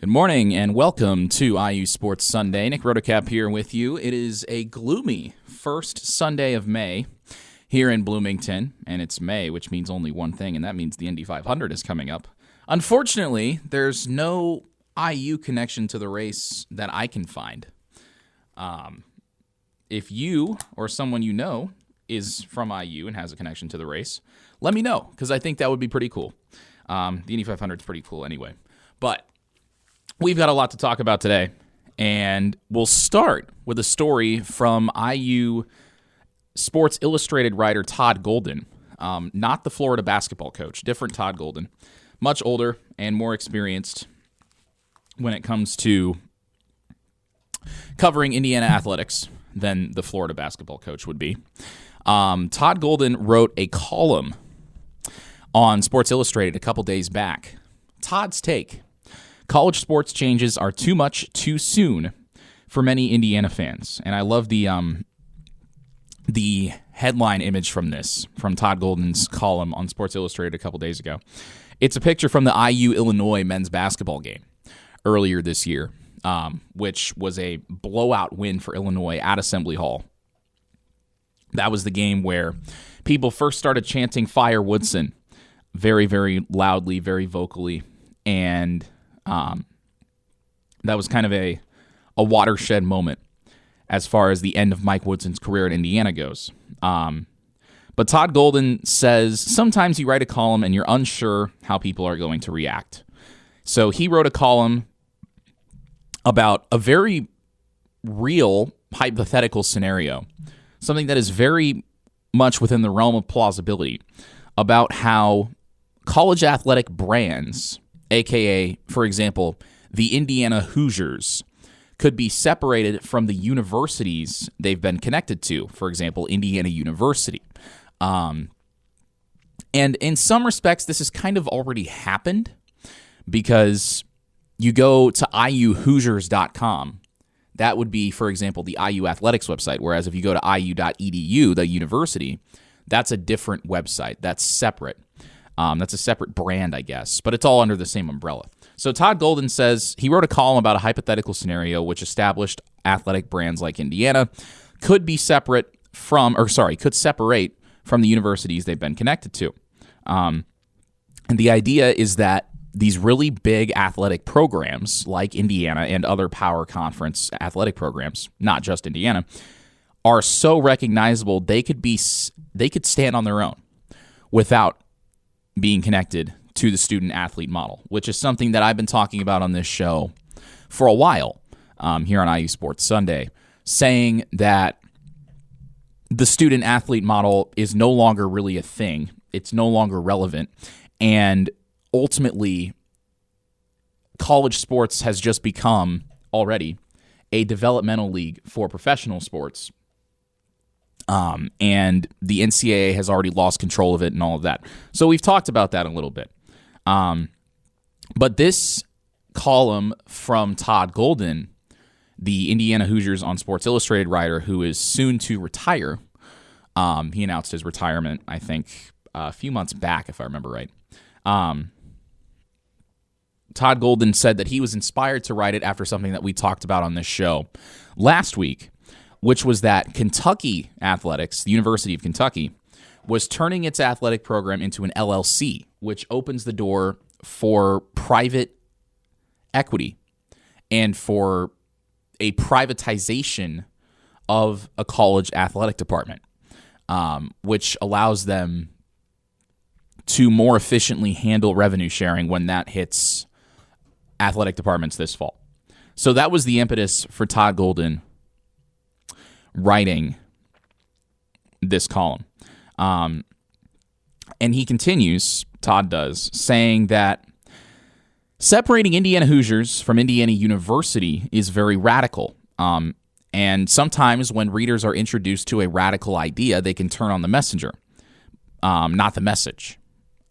Good morning and welcome to IU Sports Sunday. Nick Rotocap here with you. It is a gloomy first Sunday of May here in Bloomington, and it's May, which means only one thing, and that means the Indy 500 is coming up. Unfortunately, there's no IU connection to the race that I can find. If you or someone you know is from IU and has a connection to the race, let me know, because I think that would be pretty cool. The Indy 500 is pretty cool anyway. But we've got a lot to talk about today, and we'll start with a story from IU Sports Illustrated writer Todd Golden, not the Florida basketball coach, different Todd Golden, much older and more experienced when it comes to covering Indiana athletics than the Florida basketball coach would be. Todd Golden wrote a column on Sports Illustrated a couple days back. Todd's take: college sports changes are too much too soon for many Indiana fans. And I love the headline image from Todd Golden's column on Sports Illustrated a couple days ago. It's a picture from the IU-Illinois men's basketball game earlier this year, which was a blowout win for Illinois at Assembly Hall. That was the game where people first started chanting "Fire Woodson" very, very loudly, very vocally, and that was kind of a watershed moment as far as the end of Mike Woodson's career in Indiana goes. But Todd Golden says sometimes you write a column and you're unsure how people are going to react. So he wrote a column about a very real hypothetical scenario, something that is very much within the realm of plausibility, about how college athletic brands, aka, for example, the Indiana Hoosiers, could be separated from the universities they've been connected to, for example, Indiana University. And in some respects, this has kind of already happened, because you go to iuhoosiers.com. That would be, for example, the IU Athletics website, whereas if you go to iu.edu, the university, that's a different website. That's separate. That's a separate brand, I guess, but it's all under the same umbrella. So Todd Golden says he wrote a column about a hypothetical scenario which established athletic brands like Indiana could separate from the universities they've been connected to. And the idea is that these really big athletic programs like Indiana and other power conference athletic programs, not just Indiana, are so recognizable they could stand on their own without being connected to the student-athlete model, which is something that I've been talking about on this show for a while here on IU Sports Sunday, saying that the student-athlete model is no longer really a thing. It's no longer relevant, and ultimately, college sports has just become already a developmental league for professional sports. And the NCAA has already lost control of it and all of that. So we've talked about that a little bit. But this column from Todd Golden, the Indiana Hoosiers on Sports Illustrated writer who is soon to retire, he announced his retirement, I think, a few months back, if I remember right. Todd Golden said that he was inspired to write it after something that we talked about on this show last week, which was that Kentucky Athletics, the University of Kentucky, was turning its athletic program into an LLC, which opens the door for private equity and for a privatization of a college athletic department, which allows them to more efficiently handle revenue sharing when that hits athletic departments this fall. So that was the impetus for Todd Golden writing this column. And he continues, Todd does, saying that separating Indiana Hoosiers from Indiana University is very radical. And sometimes when readers are introduced to a radical idea, they can turn on the messenger, not the message.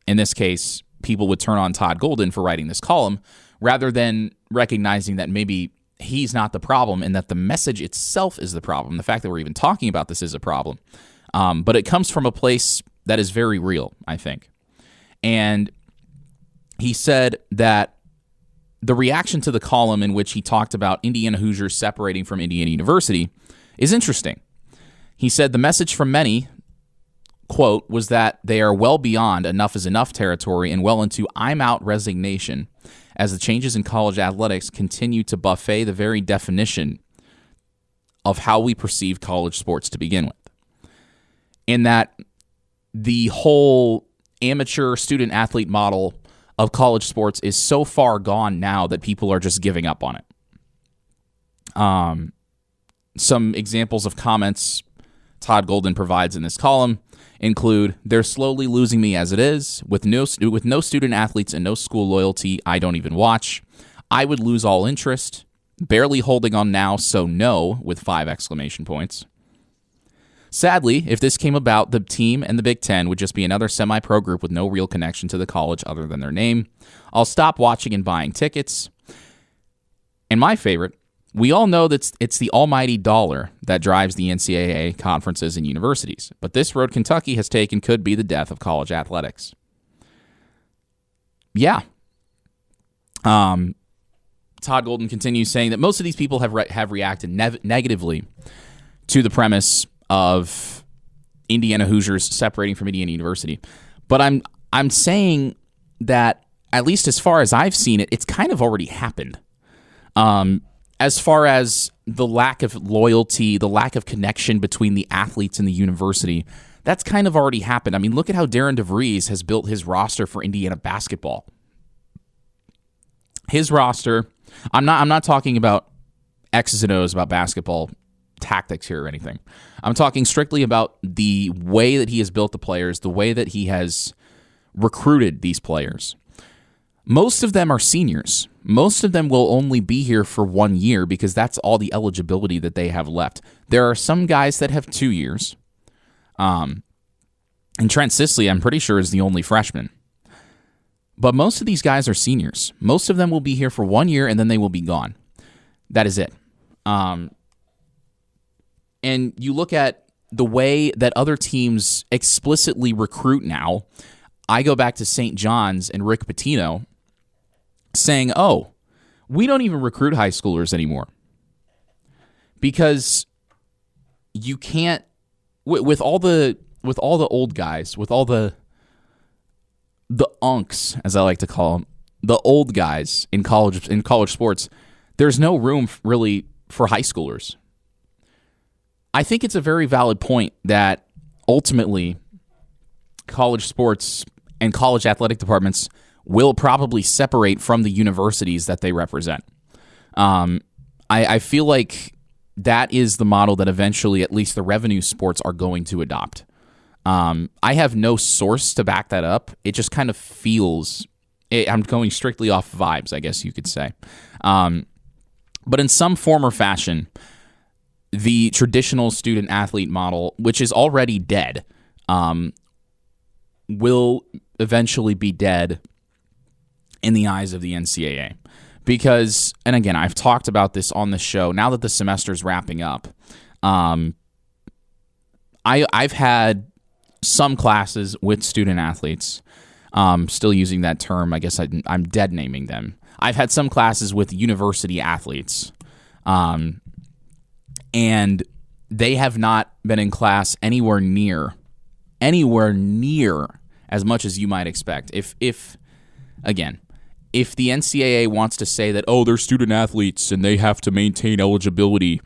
In this case, people would turn on Todd Golden for writing this column rather than recognizing that maybe he's not the problem and that the message itself is the problem. The fact that we're even talking about this is a problem. But it comes from a place that is very real, I think. And he said that the reaction to the column in which he talked about Indiana Hoosiers separating from Indiana University is interesting. He said the message from many, quote, was that they are well beyond enough is enough territory and well into I'm out resignation as the changes in college athletics continue to buffet the very definition of how we perceive college sports to begin with. In that the whole amateur student athlete model of college sports is so far gone now that people are just giving up on it. Some examples of comments Todd Golden provides in this column include, they're slowly losing me as it is. With no student athletes and no school loyalty, I don't even watch. I would lose all interest. Barely holding on now, so no, with 5 exclamation points. Sadly, if this came about, the team and the Big Ten would just be another semi-pro group with no real connection to the college other than their name. I'll stop watching and buying tickets. And my favorite, we all know that it's the almighty dollar that drives the NCAA, conferences, and universities. But this road Kentucky has taken could be the death of college athletics. Yeah. Todd Golden continues saying that most of these people have reacted negatively to the premise of Indiana Hoosiers separating from Indiana University. But I'm saying that, at least as far as I've seen it, it's kind of already happened. As far as the lack of loyalty, the lack of connection between the athletes and the university, that's kind of already happened. I mean, look at how Darren DeVries has built his roster for Indiana basketball. His roster, I'm not talking about X's and O's about basketball tactics here or anything. I'm talking strictly about the way that he has built the players, the way that he has recruited these players. Most of them are seniors. Most of them will only be here for 1 year because that's all the eligibility that they have left. There are some guys that have 2 years. And Trent Sisley, I'm pretty sure, is the only freshman. But most of these guys are seniors. Most of them will be here for 1 year and then they will be gone. That is it. And you look at the way that other teams explicitly recruit now. I go back to St. John's and Rick Pitino saying, oh, we don't even recruit high schoolers anymore. Because you can't, with all the old guys, with all the unks, as I like to call them, the old guys in college sports, there's no room really for high schoolers. I think it's a very valid point that ultimately college sports and college athletic departments will probably separate from the universities that they represent. I feel like that is the model that eventually at least the revenue sports are going to adopt. I have no source to back that up. It just kind of feels, I'm going strictly off vibes, I guess you could say. But in some form or fashion, the traditional student athlete model, which is already dead, will eventually be dead in the eyes of the NCAA. Because, and again, I've talked about this on the show, now that the semester's wrapping up, I've had some classes with student athletes, still using that term, I guess I'm dead naming them. I've had some classes with university athletes, and they have not been in class anywhere near as much as you might expect. If the NCAA wants to say that, oh, they're student athletes and they have to maintain eligibility,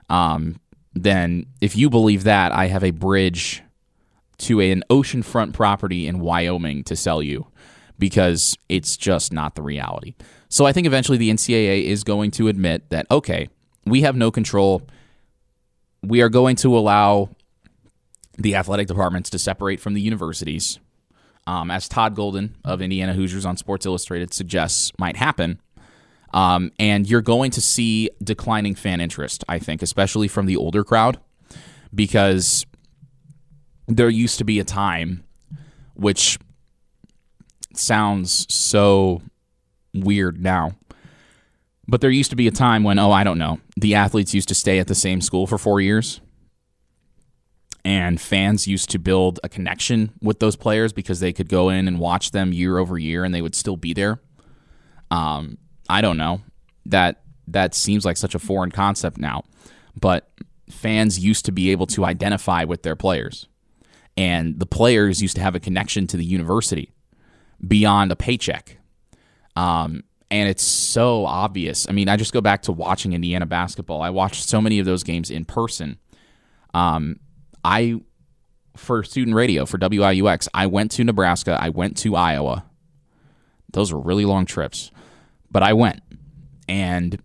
then if you believe that, I have a bridge to an oceanfront property in Wyoming to sell you, because it's just not the reality. So I think eventually the NCAA is going to admit that, okay, we have no control. We are going to allow the athletic departments to separate from the universities, as Todd Golden of Indiana Hoosiers on Sports Illustrated suggests might happen. And you're going to see declining fan interest, I think, especially from the older crowd, because there used to be a time, which sounds so weird now, but there used to be a time when, the athletes used to stay at the same school for 4 years, and fans used to build a connection with those players because they could go in and watch them year over year and they would still be there. I don't know. That seems like such a foreign concept now. But fans used to be able to identify with their players. And the players used to have a connection to the university beyond a paycheck. And it's so obvious. I mean, I just go back to watching Indiana basketball. I watched so many of those games in person. For student radio, for WIUX, I went to Nebraska. I went to Iowa. Those were really long trips. But I went. And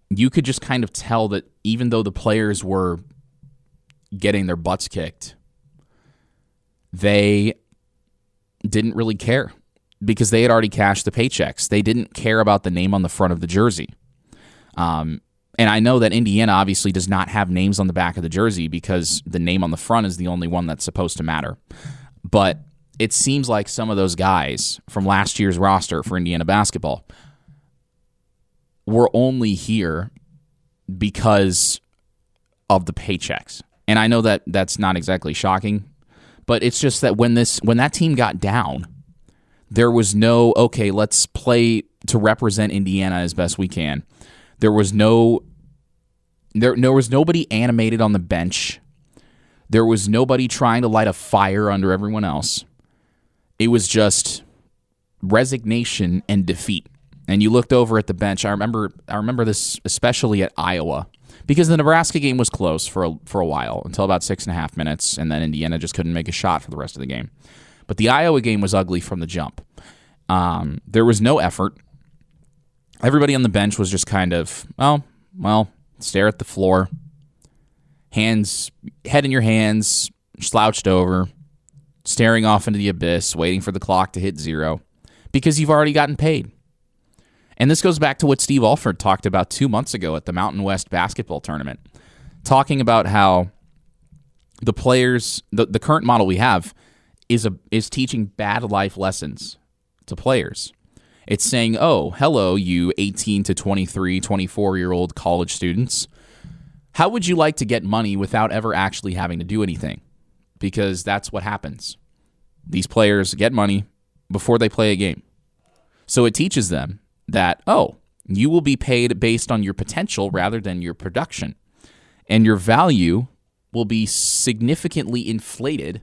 you could just kind of tell that even though the players were getting their butts kicked, they didn't really care because they had already cashed the paychecks. They didn't care about the name on the front of the jersey. And I know that Indiana obviously does not have names on the back of the jersey because the name on the front is the only one that's supposed to matter. But it seems like some of those guys from last year's roster for Indiana basketball were only here because of the paychecks. And I know that that's not exactly shocking, but it's just that when that team got down, there was no, okay, let's play to represent Indiana as best we can. There was nobody animated on the bench. There was nobody trying to light a fire under everyone else. It was just resignation and defeat. And you looked over at the bench. I remember this especially at Iowa because the Nebraska game was close for a while until about 6.5 minutes, and then Indiana just couldn't make a shot for the rest of the game. But the Iowa game was ugly from the jump. There was no effort. Everybody on the bench was just kind of, well, stare at the floor, head in your hands, slouched over, staring off into the abyss, waiting for the clock to hit 0 because you've already gotten paid. And this goes back to what Steve Alford talked about 2 months ago at the Mountain West basketball tournament, talking about how the players, the current model we have is teaching bad life lessons to players. It's saying, oh, hello, you 18 to 23, 24-year-old college students. How would you like to get money without ever actually having to do anything? Because that's what happens. These players get money before they play a game. So it teaches them that, oh, you will be paid based on your potential rather than your production. And your value will be significantly inflated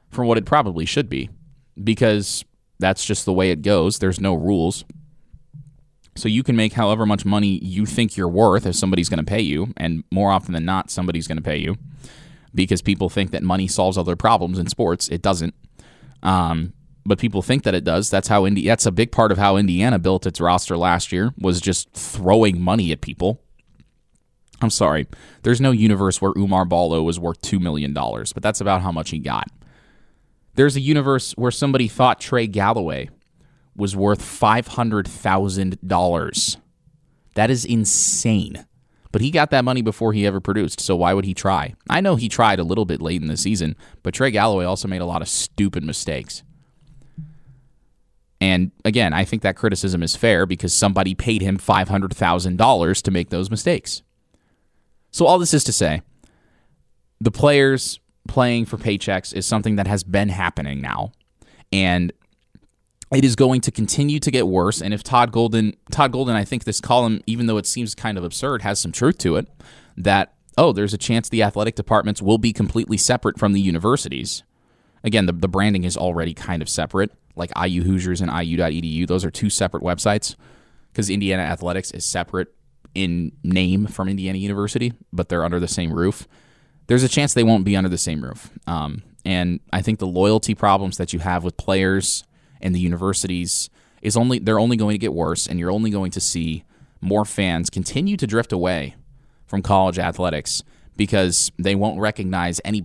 from what it probably should be because that's just the way it goes. There's no rules. So you can make however much money you think you're worth if somebody's going to pay you, and more often than not, somebody's going to pay you because people think that money solves all their problems in sports. It doesn't. But people think that it does. That's a big part of how Indiana built its roster last year, was just throwing money at people. I'm sorry. There's no universe where Oumar Ballo was worth $2 million, but that's about how much he got. There's a universe where somebody thought Trey Galloway was worth $500,000. That is insane. But he got that money before he ever produced, so why would he try? I know he tried a little bit late in the season, but Trey Galloway also made a lot of stupid mistakes. And again, I think that criticism is fair because somebody paid him $500,000 to make those mistakes. So all this is to say, the players playing for paychecks is something that has been happening now, and it is going to continue to get worse. And if Todd Golden, I think this column, even though it seems kind of absurd, has some truth to it, that, there's a chance the athletic departments will be completely separate from the universities. Again, the branding is already kind of separate, like IU Hoosiers and IU.edu. Those are two separate websites because Indiana Athletics is separate in name from Indiana University, but they're under the same roof. There's a chance they won't be under the same roof. And I think the loyalty problems that you have with players and the universities they're only going to get worse, and you're only going to see more fans continue to drift away from college athletics because they won't recognize any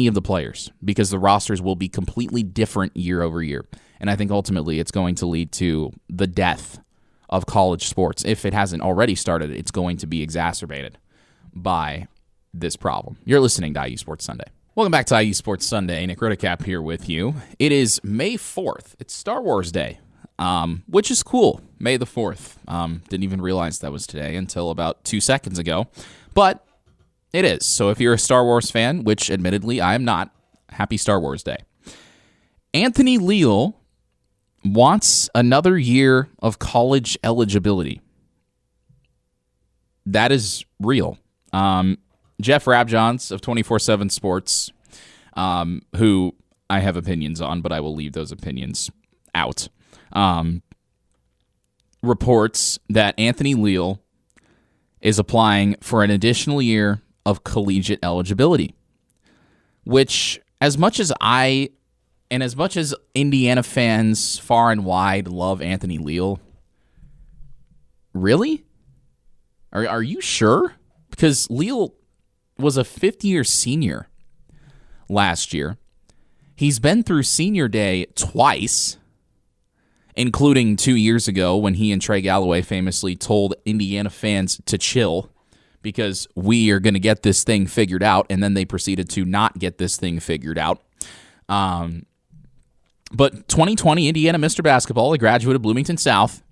of the players, because the rosters will be completely different year over year. And I think ultimately it's going to lead to the death of college sports. If it hasn't already started, it's going to be exacerbated by this problem. You're listening to IU Sports Sunday. Welcome back to IU Sports Sunday. Nick Rodicap here with you. It is May 4th. It's Star Wars Day, which is cool. May the 4th. Didn't even realize that was today until about 2 seconds ago. But it is. So if you're a Star Wars fan, which admittedly I am not, happy Star Wars Day. Anthony Leal wants another year of college eligibility. That is real. Jeff Rabjohns of 24/7 Sports, who I have opinions on, but I will leave those opinions out, reports that Anthony Leal is applying for an additional year of collegiate eligibility, which, as much as Indiana fans far and wide love Anthony Leal, really? Are you sure? Because Leal was a fifth-year senior last year. He's been through senior day twice, including 2 years ago when he and Trey Galloway famously told Indiana fans to chill because we are going to get this thing figured out, and then they proceeded to not get this thing figured out. But 2020 Indiana Mr. Basketball, a graduate of Bloomington South,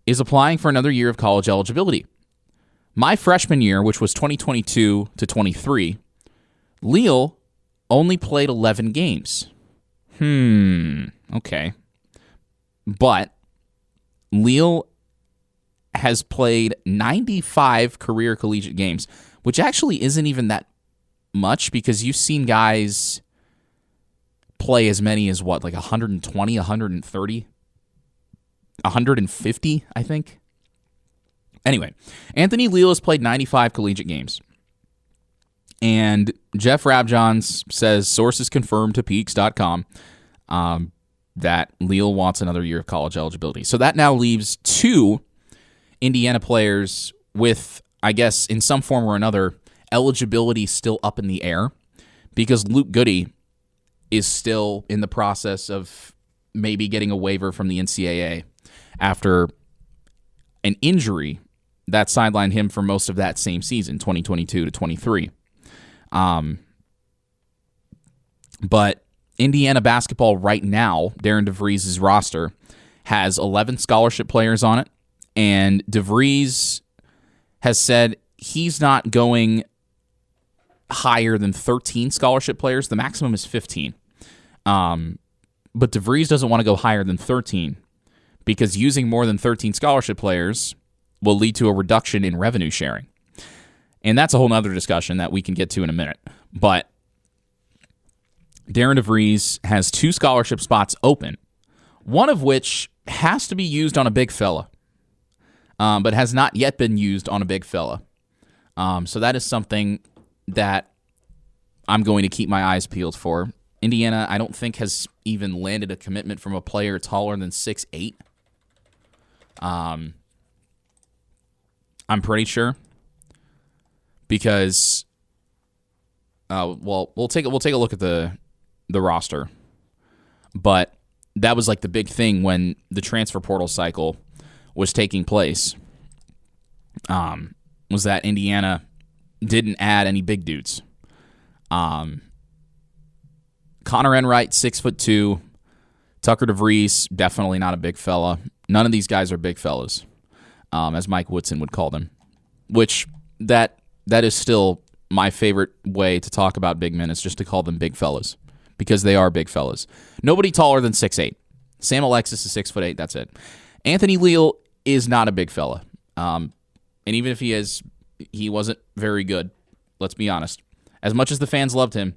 is applying for another year of college eligibility. My freshman year, which was 2022 to 23, Leal only played 11 games. Okay. But Leal has played 95 career collegiate games, which actually isn't even that much because you've seen guys play as many as what, like 120, 130, 150, I think. Anyway, Anthony Leal has played 95 collegiate games. And Jeff Rabjohns says, sources confirmed to Peaks.com, that Leal wants another year of college eligibility. So that now leaves two Indiana players with, I guess, in some form or another, eligibility still up in the air because Luke Goody is still in the process of maybe getting a waiver from the NCAA after an injury that sidelined him for most of that same season, 2022 to 23. But Indiana basketball right now, Darren DeVries' roster, has 11 scholarship players on it, and DeVries has said he's not going higher than 13 scholarship players. The maximum is 15. But DeVries doesn't want to go higher than 13 because using more than 13 scholarship players will lead to a reduction in revenue sharing. And that's a whole other discussion that we can get to in a minute. But Darren DeVries has 2 scholarship spots open, one of which has to be used on a big fella, but has not yet been used on a big fella. So that is something that I'm going to keep my eyes peeled for. Indiana, I don't think, has even landed a commitment from a player taller than 6'8". I'm pretty sure because, we'll take a look at the roster, but that was like the big thing when the transfer portal cycle was taking place. Was that Indiana didn't add any big dudes. Connor Enright, 6'2". Tucker DeVries, definitely not a big fella. None of these guys are big fellas, as Mike Woodson would call them. Which that is still my favorite way to talk about big men is just to call them big fellas because they are big fellas. Nobody taller than 6'8". Sam Alexis is 6'8". That's it. Anthony Leal is not a big fella, and even if he wasn't very good. Let's be honest. As much as the fans loved him,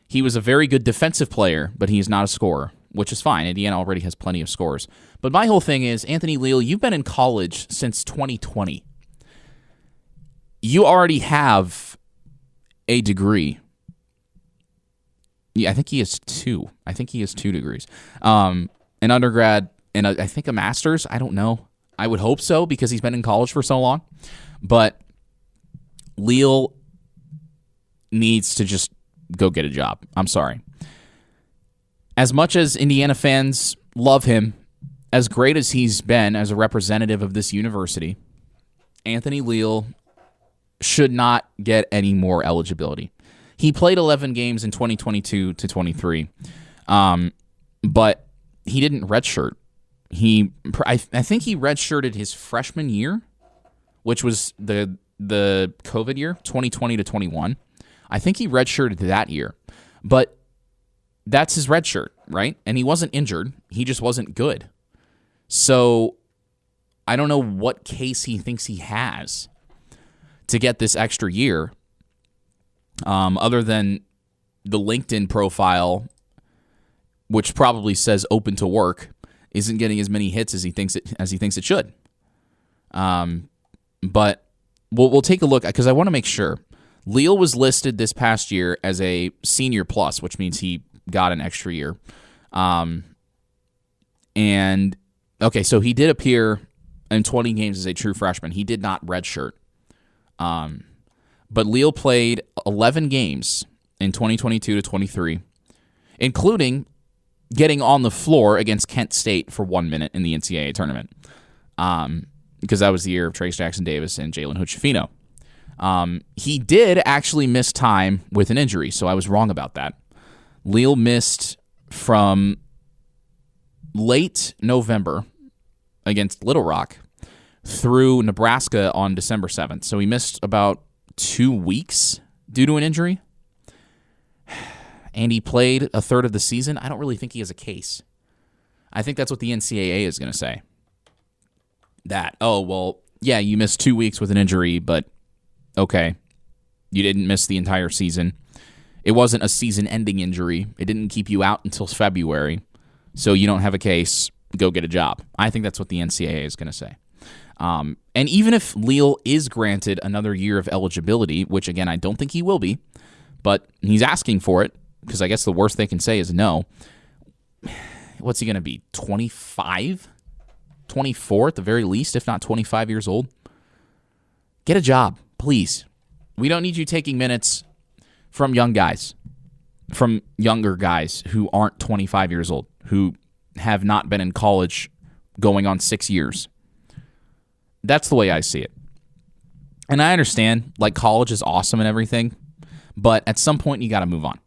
he was a very good defensive player, but he's not a scorer, which is fine. Indiana already has plenty of scores. But my whole thing is, Anthony Leal, you've been in college since 2020. You already have a degree. Yeah, I think he has 2. I think he has 2 degrees. An undergrad and I think a master's. I don't know. I would hope so because he's been in college for so long. But Leal needs to just go get a job. I'm sorry. As much as Indiana fans love him, as great as he's been as a representative of this university, Anthony Leal should not get any more eligibility. He played 11 games in 2022 to 23, but he didn't redshirt. I think he redshirted his freshman year, which was the COVID year, 2020 to 21. I think he redshirted that year, but that's his redshirt. right? And he wasn't injured. He just wasn't good. So I don't know what case he thinks he has to get this extra year, other than the LinkedIn profile, which probably says open to work, isn't getting as many hits as he thinks it should. But we'll take a look, because I want to make sure. Leal was listed this past year as a senior plus, which means he got an extra year. And okay, so he did appear in 20 games as a true freshman. He did not redshirt. But Leal played 11 games in 2022 to 23, including getting on the floor against Kent State for 1 minute in the NCAA tournament, because that was the year of Trace Jackson-Davis and Jalen Hood-Schifino. He did actually miss time with an injury, so I was wrong about that. Leal missed from late November against Little Rock through Nebraska on December 7th. So he missed about 2 weeks due to an injury. And he played a third of the season. I don't really think he has a case. I think that's what the NCAA is going to say. That, oh, well, yeah, you missed 2 weeks with an injury, but okay, you didn't miss the entire season. It wasn't a season-ending injury. It didn't keep you out until February, so you don't have a case. Go get a job. I think that's what the NCAA is going to say. And even if Leal is granted another year of eligibility, which, again, I don't think he will be, but he's asking for it, because I guess the worst they can say is no. What's he going to be, 25? 24 at the very least, if not 25 years old? Get a job, please. We don't need you taking minutes from young guys, from younger guys who aren't 25 years old, who have not been in college going on 6 years. That's the way I see it. And I understand, like, college is awesome and everything, but at some point you got to move on.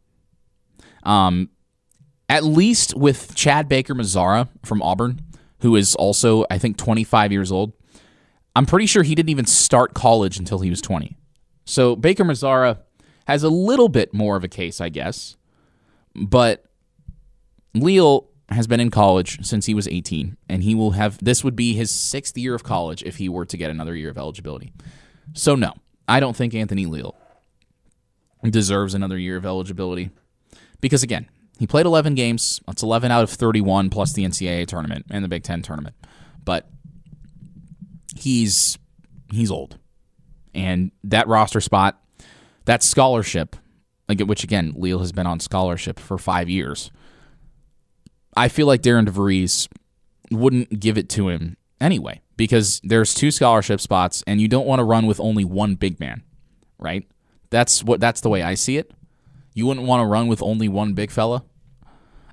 At least with Chad Baker-Mazara from Auburn, who is also, I think, 25 years old, I'm pretty sure he didn't even start college until he was 20. So Baker-Mazara has a little bit more of a case, I guess. But Leal has been in college since he was 18, and he will have, this would be his 6th year of college if he were to get another year of eligibility. So no, I don't think Anthony Leal deserves another year of eligibility. Because again, he played 11 games. That's 11 out of 31 plus the NCAA tournament and the Big Ten tournament. But he's old. And that roster spot, that scholarship, which again, Leal has been on scholarship for 5 years. I feel like Darren DeVries wouldn't give it to him anyway, because there's 2 scholarship spots and you don't want to run with only one big man, right? That's the way I see it. You wouldn't want to run with only one big fella.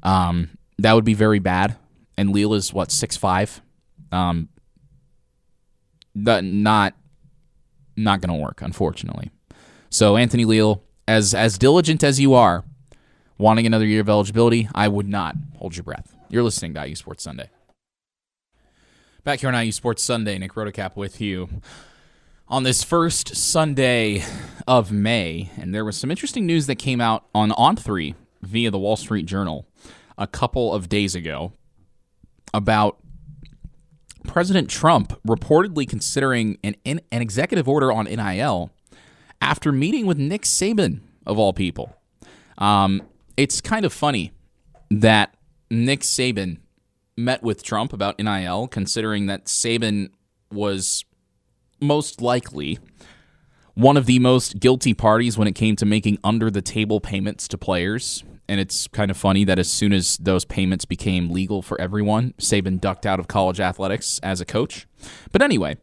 That would be very bad. And Leal is, 6'5"? Not going to work, unfortunately. So Anthony Leal, as diligent as you are, wanting another year of eligibility, I would not hold your breath. You're listening to IU Sports Sunday. Back here on IU Sports Sunday, Nick Rotocap with you on this first Sunday of May, and there was some interesting news that came out on On3 via the Wall Street Journal a couple of days ago about President Trump reportedly considering an executive order on NIL after meeting with Nick Saban, of all people. It's kind of funny that Nick Saban met with Trump about NIL, considering that Saban was most likely one of the most guilty parties when it came to making under-the-table payments to players. And it's kind of funny that as soon as those payments became legal for everyone, Saban ducked out of college athletics as a coach. But anyway,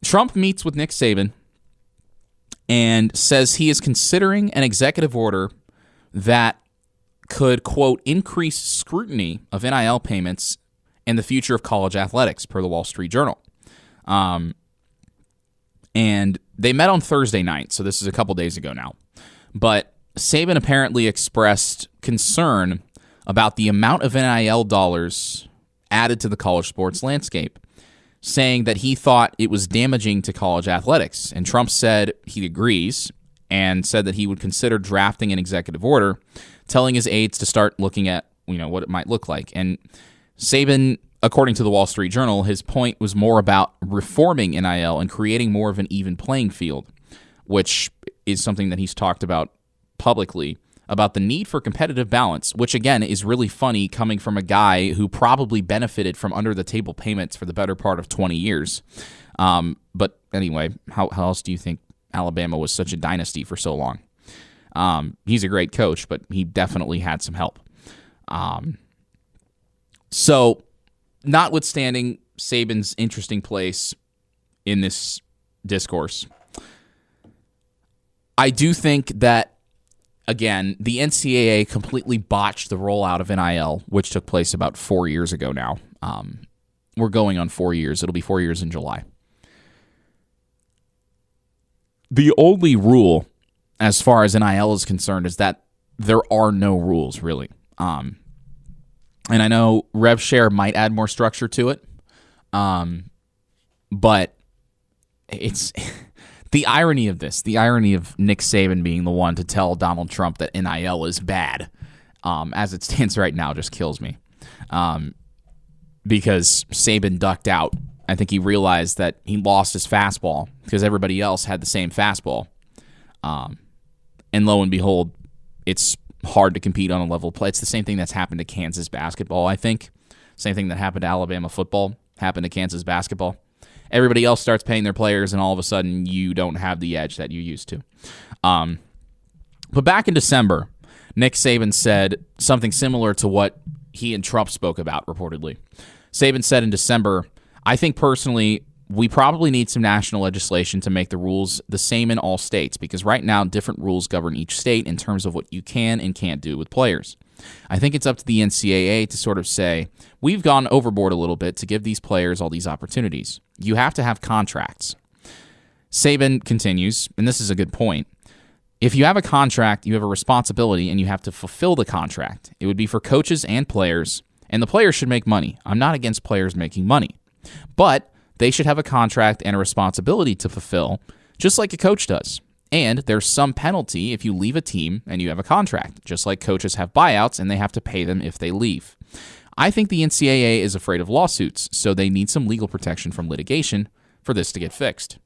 Trump meets with Nick Saban and says he is considering an executive order that could, quote, increase scrutiny of NIL payments and the future of college athletics, per the Wall Street Journal. And they met on Thursday night, so this is a couple days ago now. But Saban apparently expressed concern about the amount of NIL dollars added to the college sports landscape, saying that he thought it was damaging to college athletics. And Trump said he agrees and said that he would consider drafting an executive order telling his aides to start looking at what it might look like. And Saban, according to the Wall Street Journal, his point was more about reforming NIL and creating more of an even playing field, which is something that he's talked about publicly, about the need for competitive balance, which again is really funny coming from a guy who probably benefited from under-the-table payments for the better part of 20 years. But anyway, how else do you think Alabama was such a dynasty for so long? He's a great coach, but he definitely had some help. So, notwithstanding Saban's interesting place in this discourse, I do think that, again, the NCAA completely botched the rollout of NIL, which took place about 4 years ago now. We're going on 4 years. It'll be 4 years in July. The only rule, as far as NIL is concerned, is that there are no rules, really. And I know RevShare might add more structure to it, but it's the irony of this, the irony of Nick Saban being the one to tell Donald Trump that NIL is bad, as it stands right now, just kills me. Because Saban ducked out. I think he realized that he lost his fastball because everybody else had the same fastball. And lo and behold, it's hard to compete on a level play. It's the same thing that's happened to Kansas basketball, I think. Same thing that happened to Alabama football happened to Kansas basketball. Everybody else starts paying their players, and all of a sudden you don't have the edge that you used to. But back in December, Nick Saban said something similar to what he and Trump spoke about, reportedly. Saban said in December, "I think personally we probably need some national legislation to make the rules the same in all states, because right now different rules govern each state in terms of what you can and can't do with players. I think it's up to the NCAA to sort of say, we've gone overboard a little bit to give these players all these opportunities. You have to have contracts." Saban continues, and this is a good point, "If you have a contract, you have a responsibility and you have to fulfill the contract. It would be for coaches and players, and the players should make money. I'm not against players making money, but they should have a contract and a responsibility to fulfill, just like a coach does. And there's some penalty if you leave a team and you have a contract, just like coaches have buyouts and they have to pay them if they leave. I think the NCAA is afraid of lawsuits, so they need some legal protection from litigation for this to get fixed."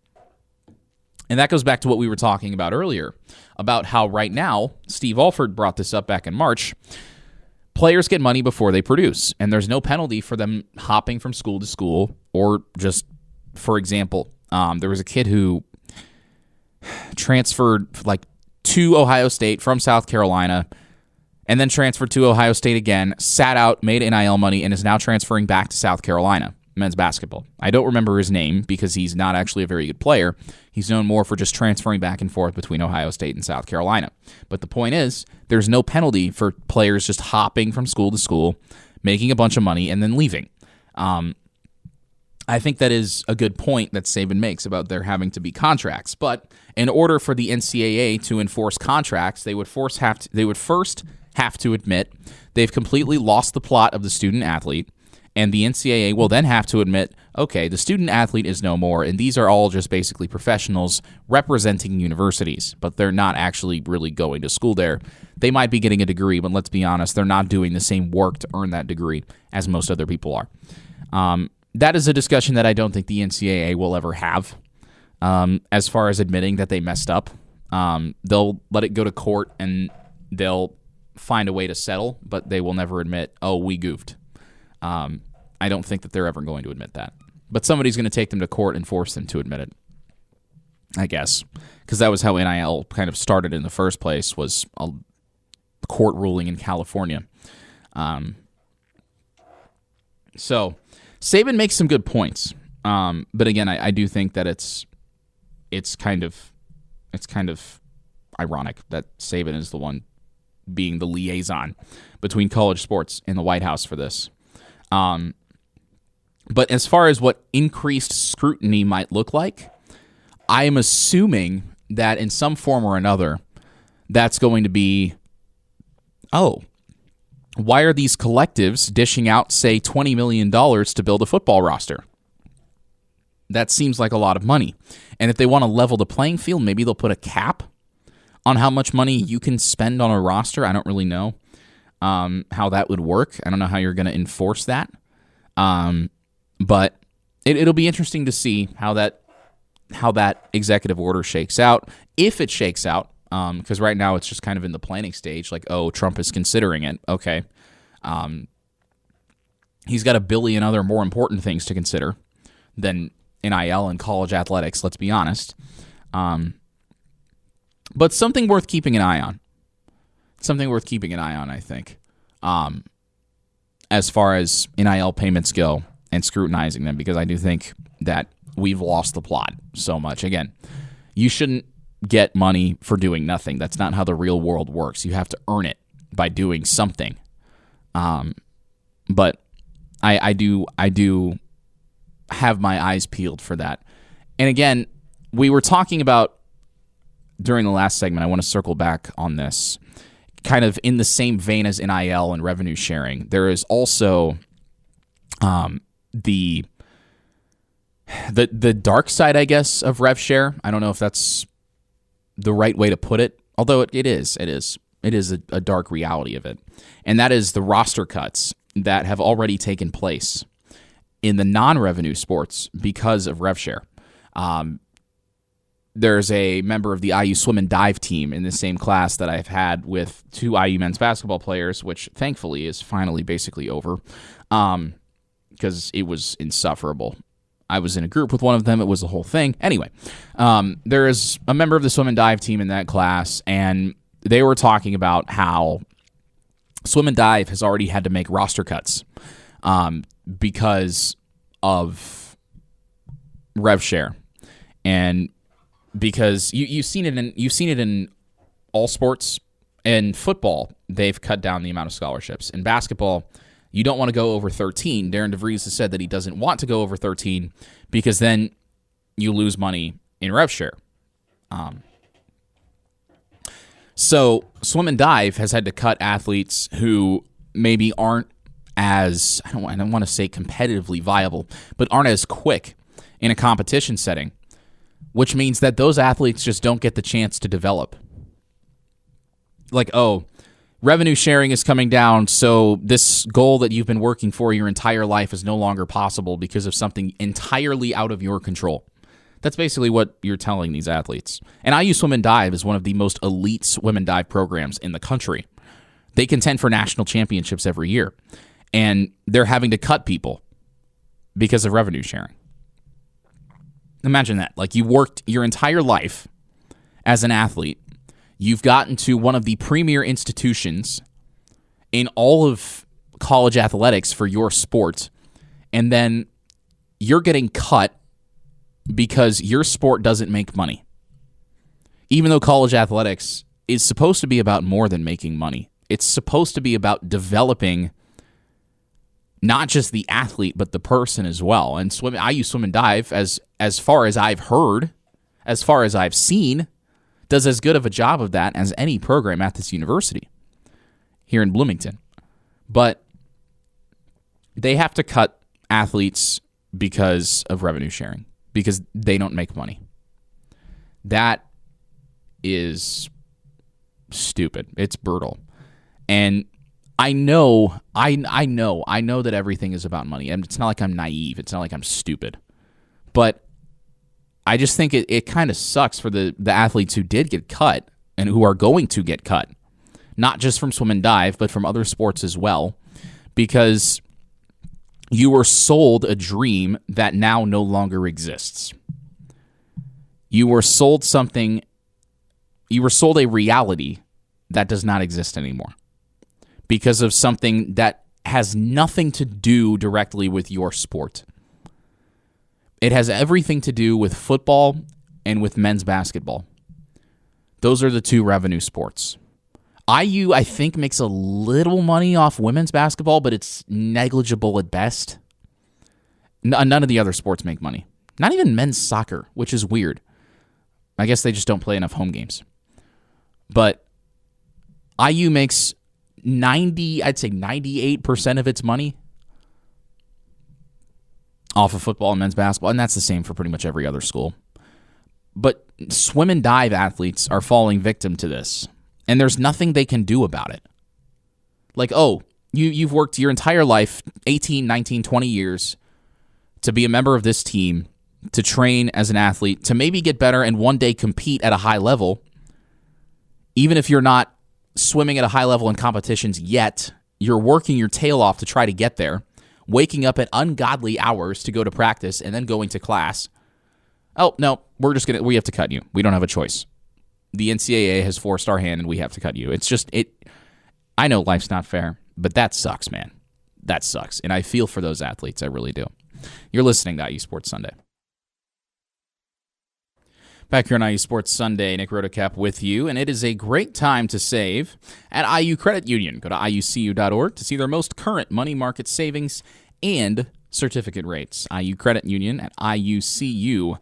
And that goes back to what we were talking about earlier, about how right now, Steve Alford brought this up back in March, players get money before they produce, and there's no penalty for them hopping from school to school, or just, for example, there was a kid who transferred to Ohio State from South Carolina, and then transferred to Ohio State again, sat out, made NIL money, and is now transferring back to South Carolina, men's basketball. I don't remember his name because he's not actually a very good player. He's known more for just transferring back and forth between Ohio State and South Carolina. But the point is, there's no penalty for players just hopping from school to school, making a bunch of money, and then leaving. I think that is a good point that Saban makes about there having to be contracts. But in order for the NCAA to enforce contracts, they would first have to admit they've completely lost the plot of the student-athlete, and the NCAA will then have to admit, okay, the student-athlete is no more, and these are all just basically professionals representing universities, but they're not actually really going to school there. They might be getting a degree, but let's be honest, they're not doing the same work to earn that degree as most other people are. That is a discussion that I don't think the NCAA will ever have, as far as admitting that they messed up. They'll let it go to court, and they'll find a way to settle, but they will never admit, oh, we goofed. I don't think that they're ever going to admit that. But somebody's going to take them to court and force them to admit it, I guess. Because that was how NIL kind of started in the first place, was a court ruling in California. So Saban makes some good points. But again, I do think that it's kind of ironic that Saban is the one being the liaison between college sports and the White House for this. But as far as what increased scrutiny might look like, I am assuming that in some form or another, that's going to be, why are these collectives dishing out, say, $20 million to build a football roster? That seems like a lot of money. And if they want to level the playing field, maybe they'll put a cap on how much money you can spend on a roster. I don't really know. how that would work. I don't know how you're going to enforce that. But it'll be interesting to see how that executive order shakes out, if it shakes out, because right now it's just kind of in the planning stage, like, oh, Trump is considering it. Okay. He's got a billion other more important things to consider than NIL and college athletics, let's be honest. But something worth keeping an eye on. I think, as far as NIL payments go and scrutinizing them, because I do think that we've lost the plot so much. Again, you shouldn't get money for doing nothing. That's not how the real world works. You have to earn it by doing something. But I do have my eyes peeled for that. And again, we were talking about during the last segment, I want to circle back on this, kind of in the same vein as NIL and revenue sharing. There is also the dark side, I guess, of rev share. I don't know if that's the right way to put it, although it is a dark reality of it. And that is the roster cuts that have already taken place in the non-revenue sports because of rev share. There's a member of the IU swim and dive team in the same class that I've had with 2 IU men's basketball players, which thankfully is finally basically over, because it was insufferable. I was in a group with one of them. It was the whole thing. Anyway, there is a member of the swim and dive team in that class, and they were talking about how swim and dive has already had to make roster cuts because of rev share, and because you've seen it in all sports. In football, they've cut down the amount of scholarships. In basketball, you don't want to go over 13. Darren DeVries has said that he doesn't want to go over 13 because then you lose money in rev share. So swim and dive has had to cut athletes who maybe aren't as, I don't want to say competitively viable, but aren't as quick in a competition setting, which means that those athletes just don't get the chance to develop. Like, oh, revenue sharing is coming down, so this goal that you've been working for your entire life is no longer possible because of something entirely out of your control. That's basically what you're telling these athletes. And IU Swim and Dive is one of the most elite swim and dive programs in the country. They contend for national championships every year, and they're having to cut people because of revenue sharing. Imagine that. Like, you worked your entire life as an athlete. You've gotten to one of the premier institutions in all of college athletics for your sport, and then you're getting cut because your sport doesn't make money. Even though college athletics is supposed to be about more than making money. It's supposed to be about developing not just the athlete, but the person as well. And IU Swim and Dive, as far as I've heard, as far as I've seen, does as good of a job of that as any program at this university here in Bloomington. But they have to cut athletes because of revenue sharing, because they don't make money. That is stupid. It's brutal. And I know that everything is about money. And it's not like I'm naive. It's not like I'm stupid. But I just think it kind of sucks for the athletes who did get cut and who are going to get cut, not just from swim and dive, but from other sports as well, because you were sold a dream that now no longer exists. You were sold something, you were sold a reality that does not exist anymore because of something that has nothing to do directly with your sport. It has everything to do with football and with men's basketball. Those are the two revenue sports. IU, I think, makes a little money off women's basketball, but it's negligible at best. None of the other sports make money. Not even men's soccer, which is weird. I guess they just don't play enough home games. But IU makes 98% of its money off of football and men's basketball, and that's the same for pretty much every other school. But swim and dive athletes are falling victim to this, and there's nothing they can do about it. Like, oh, you've worked your entire life, 18, 19, 20 years, to be a member of this team, to train as an athlete, to maybe get better and one day compete at a high level. Even if you're not swimming at a high level in competitions yet, you're working your tail off to try to get there, waking up at ungodly hours to go to practice and then going to class. Oh, no, we have to cut you. We don't have a choice. The NCAA has forced our hand and we have to cut you. It's just, I know life's not fair, but that sucks, man. That sucks. And I feel for those athletes. I really do. You're listening to IU Sports Sunday. Back here on IU Sports Sunday, Nick Rotocap with you, and it is a great time to save at IU Credit Union. Go to iucu.org to see their most current money market savings and certificate rates. IU Credit Union at iucu.org.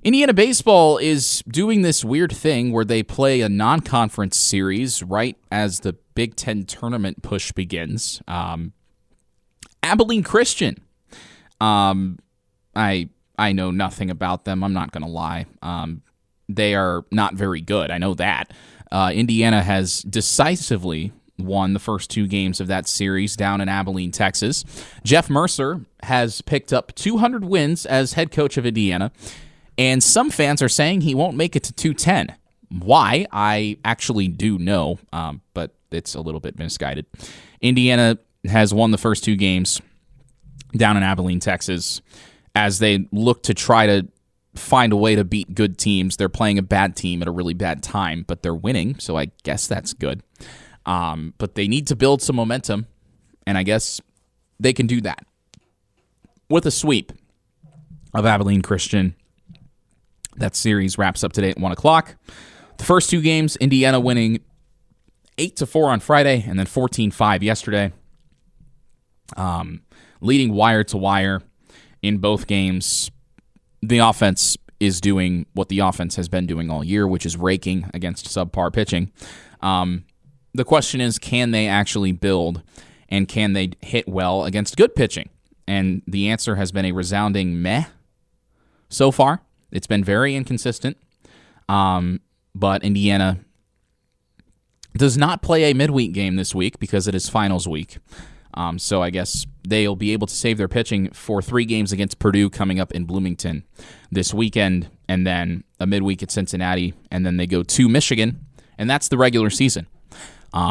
Indiana baseball is doing this weird thing where they play a non-conference series right as the Big Ten tournament push begins. Abilene Christian. I know nothing about them. I'm not going to lie. They are not very good. I know that. Indiana has decisively won the first 2 games of that series down in Abilene, Texas. Jeff Mercer has picked up 200 wins as head coach of Indiana, and some fans are saying he won't make it to 210. Why? I actually do know, but it's a little bit misguided. Indiana has won the first 2 games down in Abilene, Texas, as they look to try to find a way to beat good teams. They're playing a bad team at a really bad time, but they're winning, so I guess that's good. But they need to build some momentum, and I guess they can do that with a sweep of Abilene Christian. That series wraps up today at 1 o'clock. The first 2 games, Indiana winning 8-4 on Friday and then 14-5 yesterday. Leading wire to wire in both games. The offense is doing what the offense has been doing all year, which is raking against subpar pitching. The question is, can they actually build, and can they hit well against good pitching? And the answer has been a resounding meh so far. It's been very inconsistent, but Indiana does not play a midweek game this week because it is finals week. So I guess they'll be able to save their pitching for 3 games against Purdue coming up in Bloomington this weekend, and then a midweek at Cincinnati, and then they go to Michigan, and that's the regular season.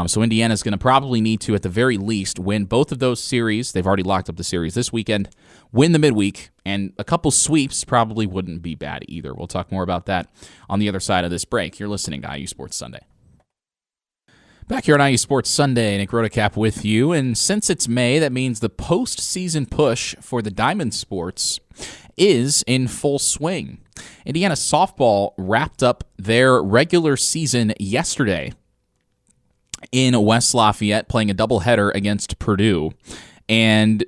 So Indiana's going to probably need to, at the very least, win both of those series. They've already locked up the series this weekend, win the midweek, and a couple sweeps probably wouldn't be bad either. We'll talk more about that on the other side of this break. You're listening to IU Sports Sunday. Back here on IU Sports Sunday, Nick Rotocap with you, and since it's May, that means the postseason push for the Diamond Sports is in full swing. Indiana softball wrapped up their regular season yesterday in West Lafayette, playing a doubleheader against Purdue, and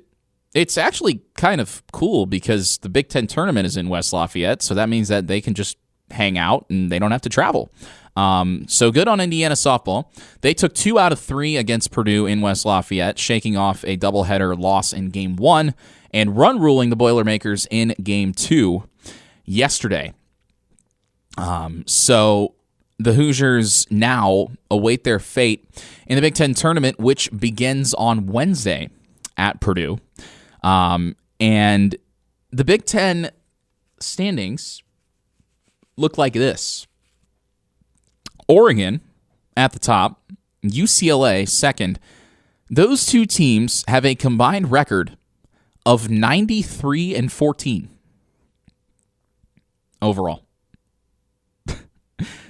it's actually kind of cool because the Big Ten tournament is in West Lafayette, so that means that they can just hang out and they don't have to travel. So good on Indiana softball. They took 2 out of 3 against Purdue in West Lafayette, shaking off a doubleheader loss in Game 1 and run ruling the Boilermakers in Game 2 yesterday. So the Hoosiers now await their fate in the Big Ten tournament, which begins on Wednesday at Purdue. And the Big Ten standings look like this. Oregon at the top, UCLA second. Those 2 teams have a combined record of 93-14 overall.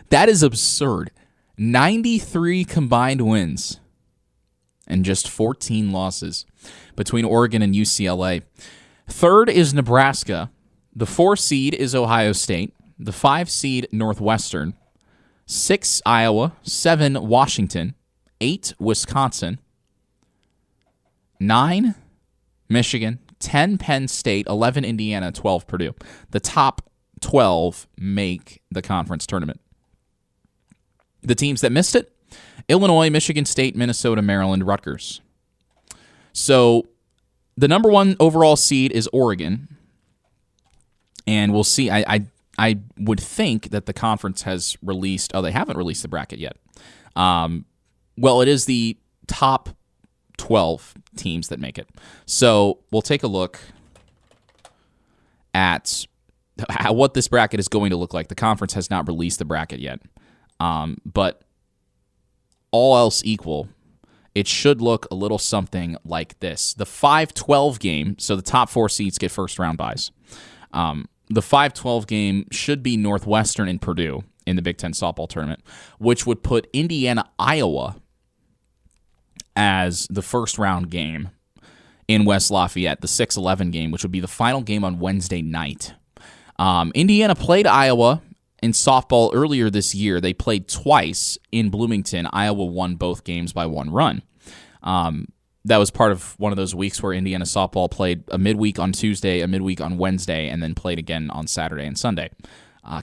That is absurd. 93 combined wins and just 14 losses between Oregon and UCLA. Third is Nebraska. The 4 seed is Ohio State. The 5 seed Northwestern. 6 Iowa, 7 Washington, 8 Wisconsin, 9 Michigan, 10 Penn State, 11 Indiana, 12 Purdue. The top 12 make the conference tournament. The teams that missed it, Illinois, Michigan State, Minnesota, Maryland, Rutgers. So the number 1 overall seed is Oregon, and we'll see. I would think that the conference has released... Oh, they haven't released the bracket yet. Well, it is the top 12 teams that make it. So we'll take a look at what this bracket is going to look like. The conference has not released the bracket yet. But all else equal, it should look a little something like this. The 5-12 game, so the top 4 seeds get first round byes. The 5-12 game should be Northwestern and Purdue in the Big Ten softball tournament, which would put Indiana-Iowa as the first round game in West Lafayette, the 6-11 game, which would be the final game on Wednesday night. Indiana played Iowa in softball earlier this year. They played twice in Bloomington. Iowa won both games by 1 run. That was part of one of those weeks where Indiana softball played a midweek on Tuesday, a midweek on Wednesday, and then played again on Saturday and Sunday.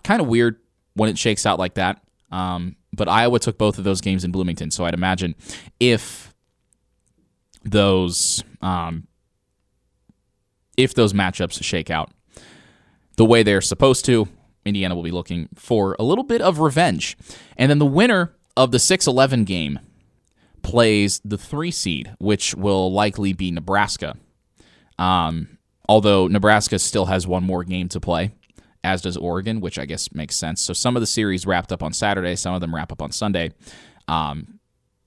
Kind of weird when it shakes out like that. But Iowa took both of those games in Bloomington, so I'd imagine if those matchups shake out the way they're supposed to, Indiana will be looking for a little bit of revenge. And then the winner of the 6-11 game plays the 3 seed, which will likely be Nebraska. Although Nebraska still has one more game to play, as does Oregon, which I guess makes sense. So some of the series wrapped up on Saturday, some of them wrap up on Sunday.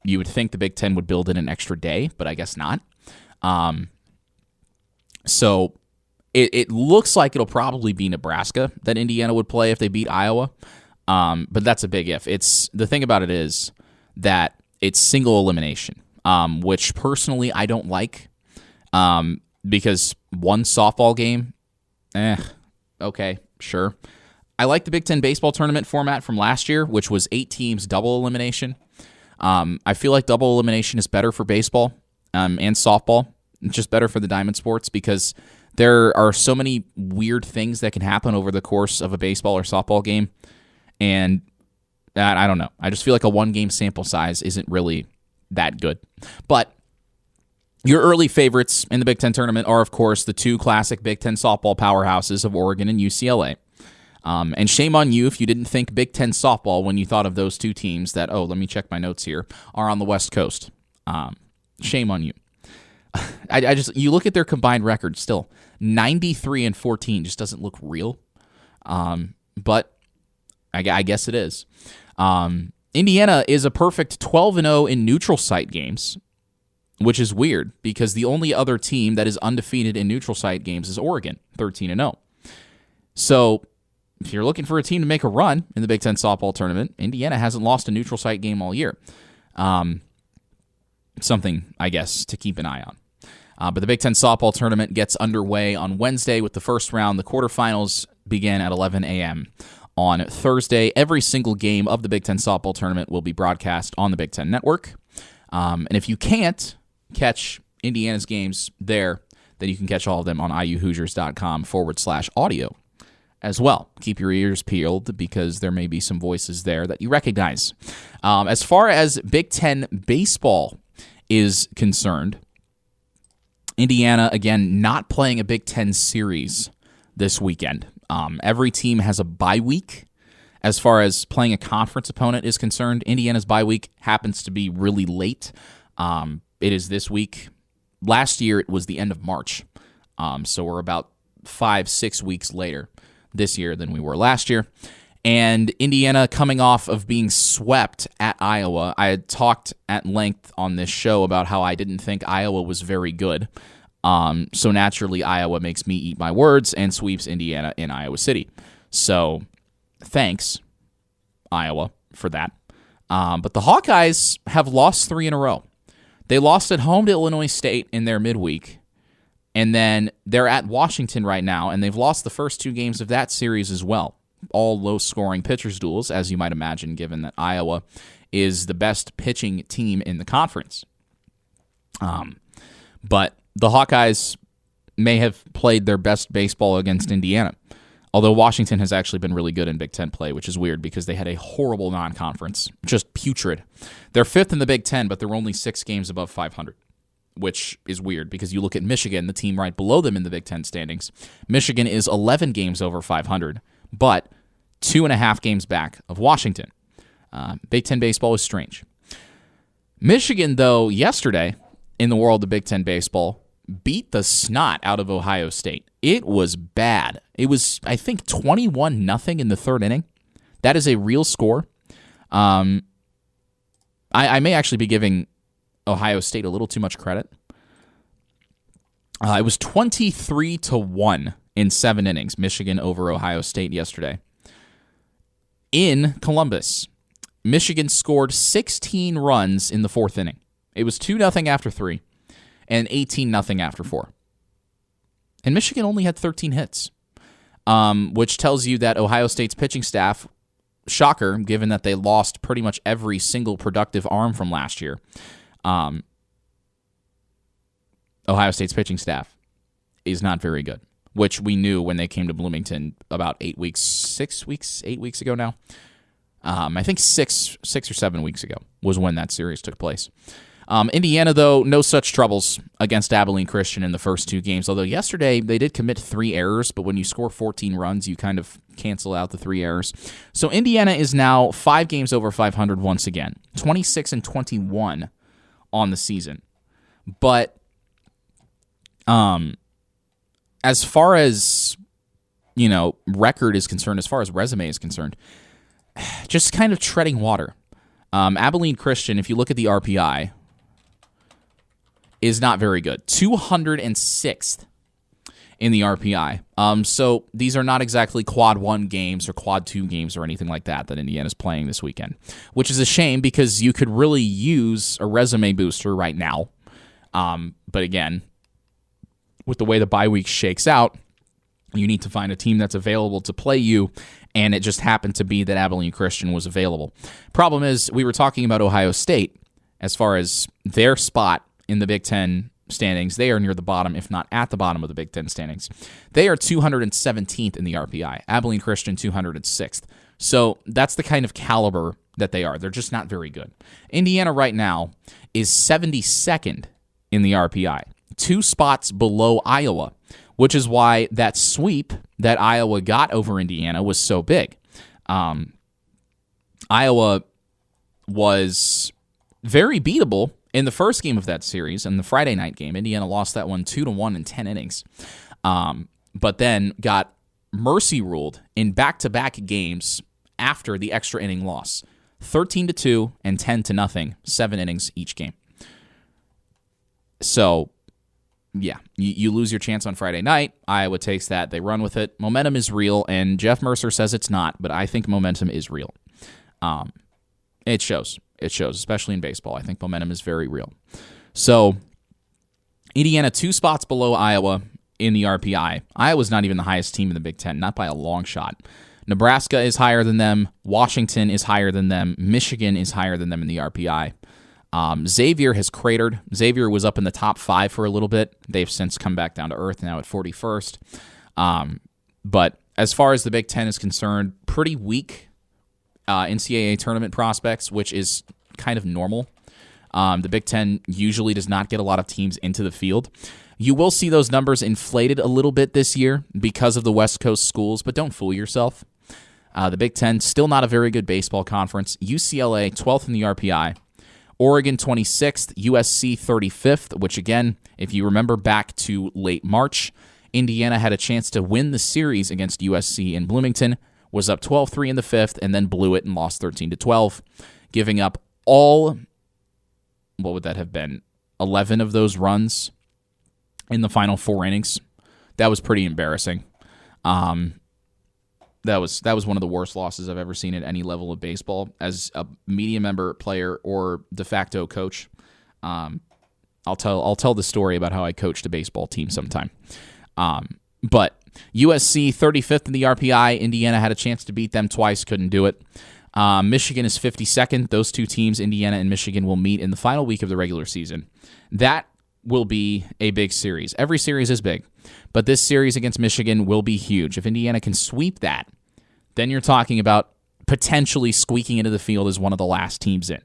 You would think the Big Ten would build in an extra day, but I guess not. So it looks like it'll probably be Nebraska that Indiana would play if they beat Iowa. But that's a big if. The thing about it is that it's single elimination, which personally I don't like, because one softball game, okay, sure. I like the Big Ten baseball tournament format from last year, which was 8 teams, double elimination. I feel like double elimination is better for baseball and softball. It's just better for the diamond sports because there are so many weird things that can happen over the course of a baseball or softball game, and I don't know. I just feel like a 1-game sample size isn't really that good. But your early favorites in the Big Ten tournament are, of course, the 2 classic Big Ten softball powerhouses of Oregon and UCLA. And shame on you if you didn't think Big Ten softball when you thought of those 2 teams that, let me check my notes here, are on the West Coast. Shame on you. You look at their combined record still, 93-14 just doesn't look real. But I guess it is. Indiana is a perfect 12-0 in neutral site games, which is weird because the only other team that is undefeated in neutral site games is Oregon, 13-0. So if you're looking for a team to make a run in the Big Ten softball tournament, Indiana hasn't lost a neutral site game all year. Something, I guess, to keep an eye on. But the Big Ten softball tournament gets underway on Wednesday with the first round. The quarterfinals begin at 11 a.m. on Thursday. Every single game of the Big Ten softball tournament will be broadcast on the Big Ten Network. And if you can't catch Indiana's games there, then you can catch all of them on iuhoosiers.com/audio as well. Keep your ears peeled because there may be some voices there that you recognize. As far as Big Ten baseball is concerned, Indiana, again, not playing a Big Ten series this weekend. Every team has a bye week. As far as playing a conference opponent is concerned, Indiana's bye week happens to be really late. It is this week. Last year, it was the end of March. So we're about 5-6 weeks later this year than we were last year. And Indiana coming off of being swept at Iowa. I had talked at length on this show about how I didn't think Iowa was very good. So naturally, Iowa makes me eat my words and sweeps Indiana in Iowa City. So thanks, Iowa, for that. But the Hawkeyes have lost 3 in a row. They lost at home to Illinois State in their midweek. And then they're at Washington right now, and they've lost the first 2 games of that series as well. All low-scoring pitchers' duels, as you might imagine, given that Iowa is the best pitching team in the conference. But the Hawkeyes may have played their best baseball against Indiana, although Washington has actually been really good in Big Ten play, which is weird because they had a horrible non-conference, just putrid. They're 5th in the Big Ten, but they're only 6 games above 500. Which is weird because you look at Michigan, the team right below them in the Big Ten standings. Michigan is 11 games over 500, but 2.5 games back of Washington. Big Ten baseball is strange. Michigan, though, yesterday in the world of Big Ten baseball, beat the snot out of Ohio State. It was bad. It was, I think, 21-0 in the third inning. That is a real score. I may actually be giving Ohio State a little too much credit. It was 23-1 in 7 innings, Michigan over Ohio State yesterday. In Columbus, Michigan scored 16 runs in the 4th inning. It was 2-0 after 3 and 18-0 after 4. And Michigan only had 13 hits, which tells you that Ohio State's pitching staff, shocker, given that they lost pretty much every single productive arm from last year, Ohio State's pitching staff is not very good, which we knew when they came to Bloomington about 8 weeks ago now. I think 6 or 7 weeks ago was when that series took place. Indiana, though, no such troubles against Abilene Christian in the first 2 games, although yesterday they did commit 3 errors, but when you score 14 runs, you kind of cancel out the 3 errors. So Indiana is now 5 games over 500 once again, 26-21 on the season. But as far as, record is concerned, as far as resume is concerned, just kind of treading water. Abilene Christian, if you look at the RPI, is not very good. 206th in the RPI. So these are not exactly quad 1 games or quad 2 games or anything like that Indiana's playing this weekend, which is a shame because you could really use a resume booster right now. But again, with the way the bye week shakes out, you need to find a team that's available to play you, and it just happened to be that Abilene Christian was available. Problem is, we were talking about Ohio State as far as their spot in the Big Ten standings. They are near the bottom, if not at the bottom of the Big Ten standings. They are 217th in the RPI. Abilene Christian, 206th. So that's the kind of caliber that they are. They're just not very good. Indiana right now is 72nd in the RPI, 2 spots below Iowa, which is why that sweep that Iowa got over Indiana was so big. Iowa was very beatable in the first game of that series, in the Friday night game. Indiana lost that one 2-1 in 10 innings, but then got mercy ruled in back-to-back games after the extra inning loss, 13-2 and 10-0, 7 innings each game. So, yeah, you lose your chance on Friday night. Iowa takes that. They run with it. Momentum is real, and Jeff Mercer says it's not, but I think momentum is real. It shows. It shows, especially in baseball. I think momentum is very real. So, Indiana 2 spots below Iowa in the RPI. Iowa's not even the highest team in the Big Ten, not by a long shot. Nebraska is higher than them. Washington is higher than them. Michigan is higher than them in the RPI. Xavier has cratered. Xavier was up in the top 5 for a little bit. They've since come back down to earth, now at 41st. But as far as the Big Ten is concerned, pretty weak NCAA tournament prospects, which is kind of normal. The Big Ten usually does not get a lot of teams into the field. You will see those numbers inflated a little bit this year because of the West Coast schools, but don't fool yourself. The Big Ten, still not a very good baseball conference. UCLA, 12th in the RPI. Oregon, 26th. USC, 35th, which again, if you remember back to late March, Indiana had a chance to win the series against USC in Bloomington, was up 12-3 in the 5th, and then blew it and lost 13-12, giving up all, what would that have been, 11 of those runs in the final 4 innings. That was pretty embarrassing. That was one of the worst losses I've ever seen at any level of baseball. As a media member, player, or de facto coach, I'll tell the story about how I coached a baseball team sometime. But USC 35th in the RPI. Indiana had a chance to beat them twice, couldn't do it. Michigan is 52nd. Those 2 teams, Indiana and Michigan, will meet in the final week of the regular season. That will be a big series. Every series is big, but this series against Michigan will be huge. If Indiana can sweep that, then you're talking about potentially squeaking into the field as one of the last teams in.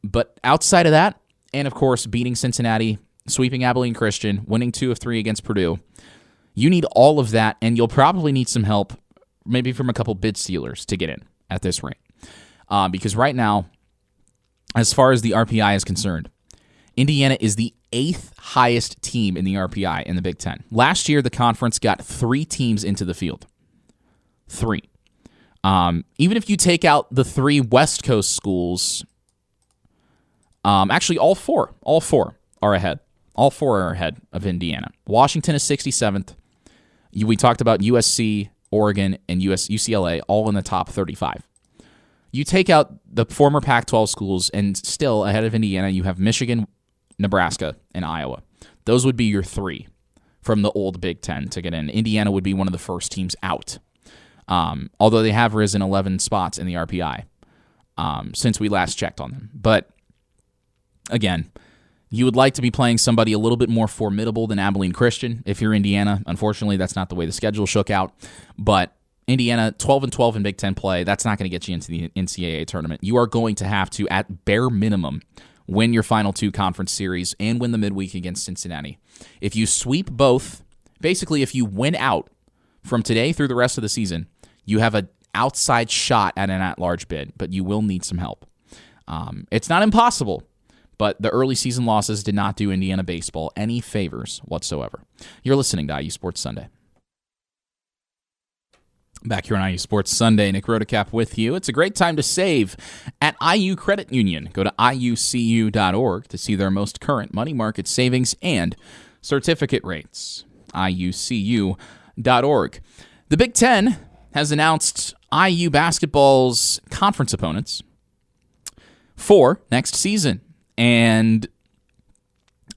But outside of that, and of course beating Cincinnati, sweeping Abilene Christian, winning 2 of 3 against Purdue, you need all of that, and you'll probably need some help, maybe from a couple bid stealers to get in at this rate. Because right now, as far as the RPI is concerned, Indiana is the 8th highest team in the RPI in the Big Ten. Last year, the conference got 3 teams into the field. 3. Even if you take out the 3 West Coast schools, actually all four are ahead. All 4 are ahead of Indiana. Washington is 67th. We talked about USC, Oregon, and UCLA all in the top 35. You take out the former Pac-12 schools, and still ahead of Indiana, you have Michigan, Nebraska, and Iowa. Those would be your 3 from the old Big Ten to get in. Indiana would be one of the first teams out, although they have risen 11 spots in the RPI since we last checked on them. But again, you would like to be playing somebody a little bit more formidable than Abilene Christian if you're Indiana. Unfortunately, that's not the way the schedule shook out. But Indiana, 12-12 in Big Ten play, that's not going to get you into the NCAA tournament. You are going to have to, at bare minimum, win your final 2 conference series and win the midweek against Cincinnati. If you sweep both, basically if you win out from today through the rest of the season, you have an outside shot at an at-large bid, but you will need some help. It's not impossible, but the early season losses did not do Indiana baseball any favors whatsoever. You're listening to IU Sports Sunday. Back here on IU Sports Sunday, Nick Rotacap with you. It's a great time to save at IU Credit Union. Go to iucu.org to see their most current money market savings and certificate rates. iucu.org. The Big Ten has announced IU basketball's conference opponents for next season. And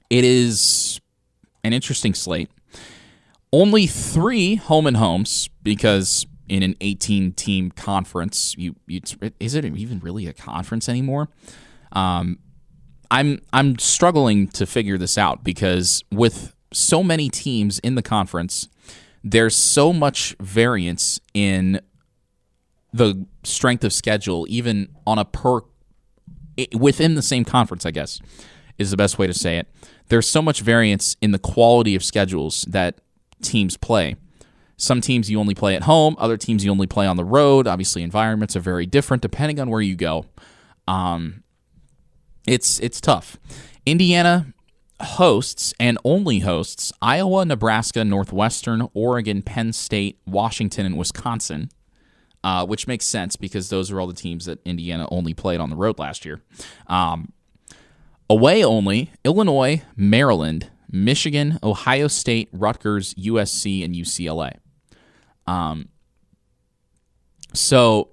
it is an interesting slate. Only 3 home and homes, because in an 18-team conference, is it even really a conference anymore? I'm struggling to figure this out because with so many teams in the conference, there's so much variance in the strength of schedule, even on a within the same conference, I guess, is the best way to say it. There's so much variance in the quality of schedules that teams play. Some teams you only play at home, other teams you only play on the road. Obviously, environments are very different depending on where you go. It's tough. Indiana hosts and only hosts Iowa, Nebraska, Northwestern, Oregon, Penn State, Washington, and Wisconsin, which makes sense because those are all the teams that Indiana only played on the road last year. Away only, Illinois, Maryland, Michigan, Ohio State, Rutgers, USC, and UCLA. So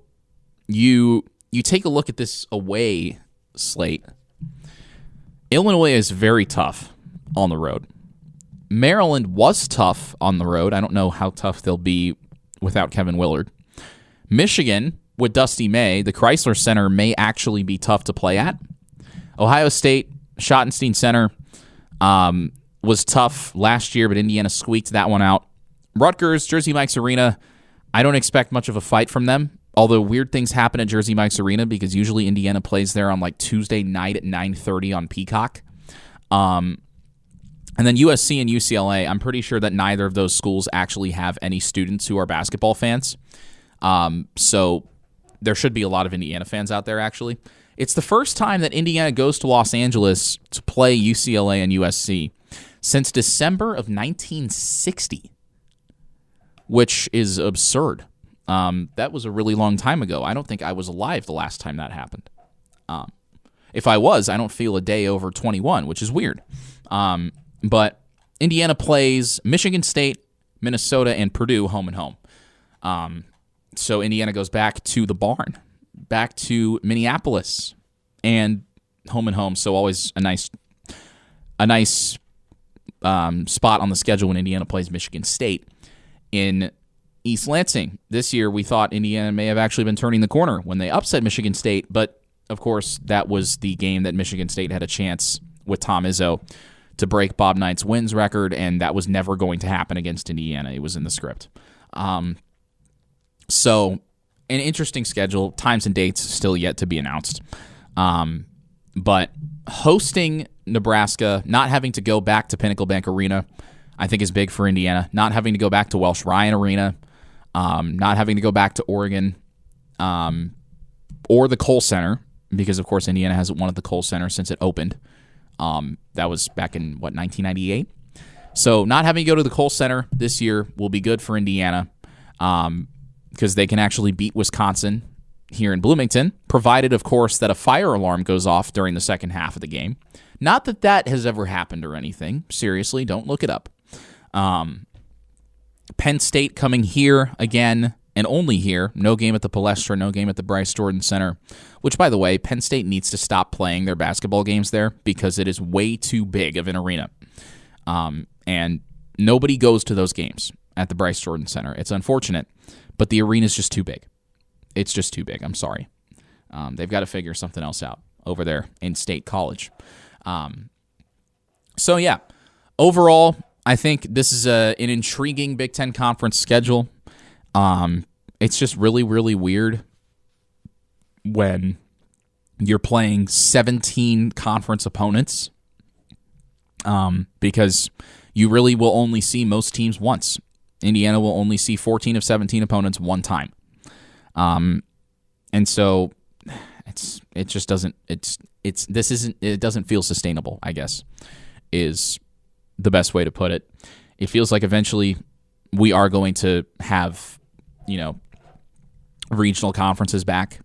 you take a look at this away slate. Illinois is very tough on the road. Maryland was tough on the road. I don't know how tough they'll be without Kevin Willard. Michigan, with Dusty May, the Chrysler Center may actually be tough to play at. Ohio State, Schottenstein Center, was tough last year, but Indiana squeaked that one out. Rutgers, Jersey Mike's Arena, I don't expect much of a fight from them, although weird things happen at Jersey Mike's Arena because usually Indiana plays there on like Tuesday night at 9:30 on Peacock. And then USC and UCLA, I'm pretty sure that neither of those schools actually have any students who are basketball fans. So there should be a lot of Indiana fans out there, actually. It's the first time that Indiana goes to Los Angeles to play UCLA and USC since December of 1960, which is absurd. That was a really long time ago. I don't think I was alive the last time that happened. If I was, I don't feel a day over 21, which is weird. But Indiana plays Michigan State, Minnesota, and Purdue home and home. So Indiana goes back to the barn, back to Minneapolis, and home and home. So always a nice spot on the schedule when Indiana plays Michigan State in East Lansing. This year, we thought Indiana may have actually been turning the corner when they upset Michigan State, but of course, that was the game that Michigan State had a chance with Tom Izzo to break Bob Knight's wins record, and that was never going to happen against Indiana. It was in the script. So, an interesting schedule. Times and dates still yet to be announced. But hosting Nebraska, not having to go back to Pinnacle Bank Arena, I think is big for Indiana. Not having to go back to Welsh Ryan Arena, not having to go back to Oregon or the Kohl Center, because, of course, Indiana hasn't won at the Kohl Center since it opened. That was back in, 1998? So not having to go to the Kohl Center this year will be good for Indiana because they can actually beat Wisconsin here in Bloomington, provided, of course, that a fire alarm goes off during the second half of the game. Not that that has ever happened or anything. Seriously, don't look it up. Penn State coming here again, and only here. No game at the Palestra, no game at the Bryce Jordan Center, which, by the way, Penn State needs to stop playing their basketball games there because it is way too big of an arena. And nobody goes to those games at the Bryce Jordan Center. It's unfortunate, but the arena is just too big. It's just too big. I'm sorry. They've got to figure something else out over there in State College. So, yeah, overall, I think this is an intriguing Big Ten Conference schedule. It's just really, really weird when you're playing 17 conference opponents because you really will only see most teams once. Indiana will only see 14 of 17 opponents one time. And so it doesn't feel sustainable, I guess, is the best way to put it. It feels like eventually we are going to have, regional conferences back.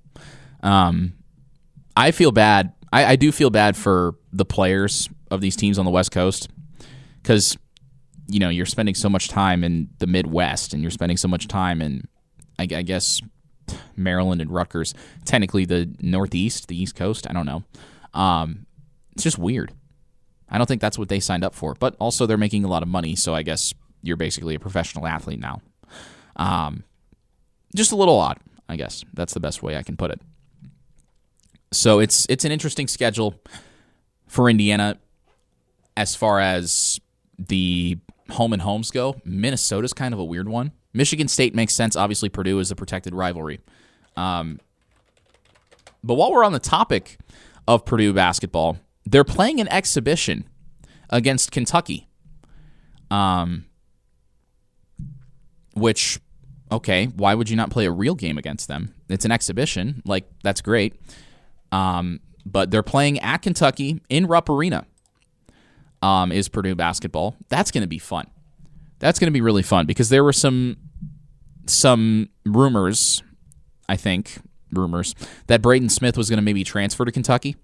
I feel bad. I do feel bad for the players of these teams on the West Coast because, you're spending so much time in the Midwest and you're spending so much time in, I guess, Maryland and Rutgers, technically the Northeast, the East Coast. I don't know. It's just weird. I don't think that's what they signed up for, but also they're making a lot of money, so I guess you're basically a professional athlete now. Just a little odd, I guess. That's the best way I can put it. So it's an interesting schedule for Indiana as far as the home and homes go. Minnesota's kind of a weird one. Michigan State makes sense. Obviously, Purdue is a protected rivalry. But while we're on the topic of Purdue basketball, they're playing an exhibition against Kentucky, which, okay, why would you not play a real game against them? It's an exhibition. That's great. But they're playing at Kentucky in Rupp Arena, is Purdue basketball. That's going to be fun. That's going to be really fun because there were some rumors, that Braden Smith was going to maybe transfer to Kentucky.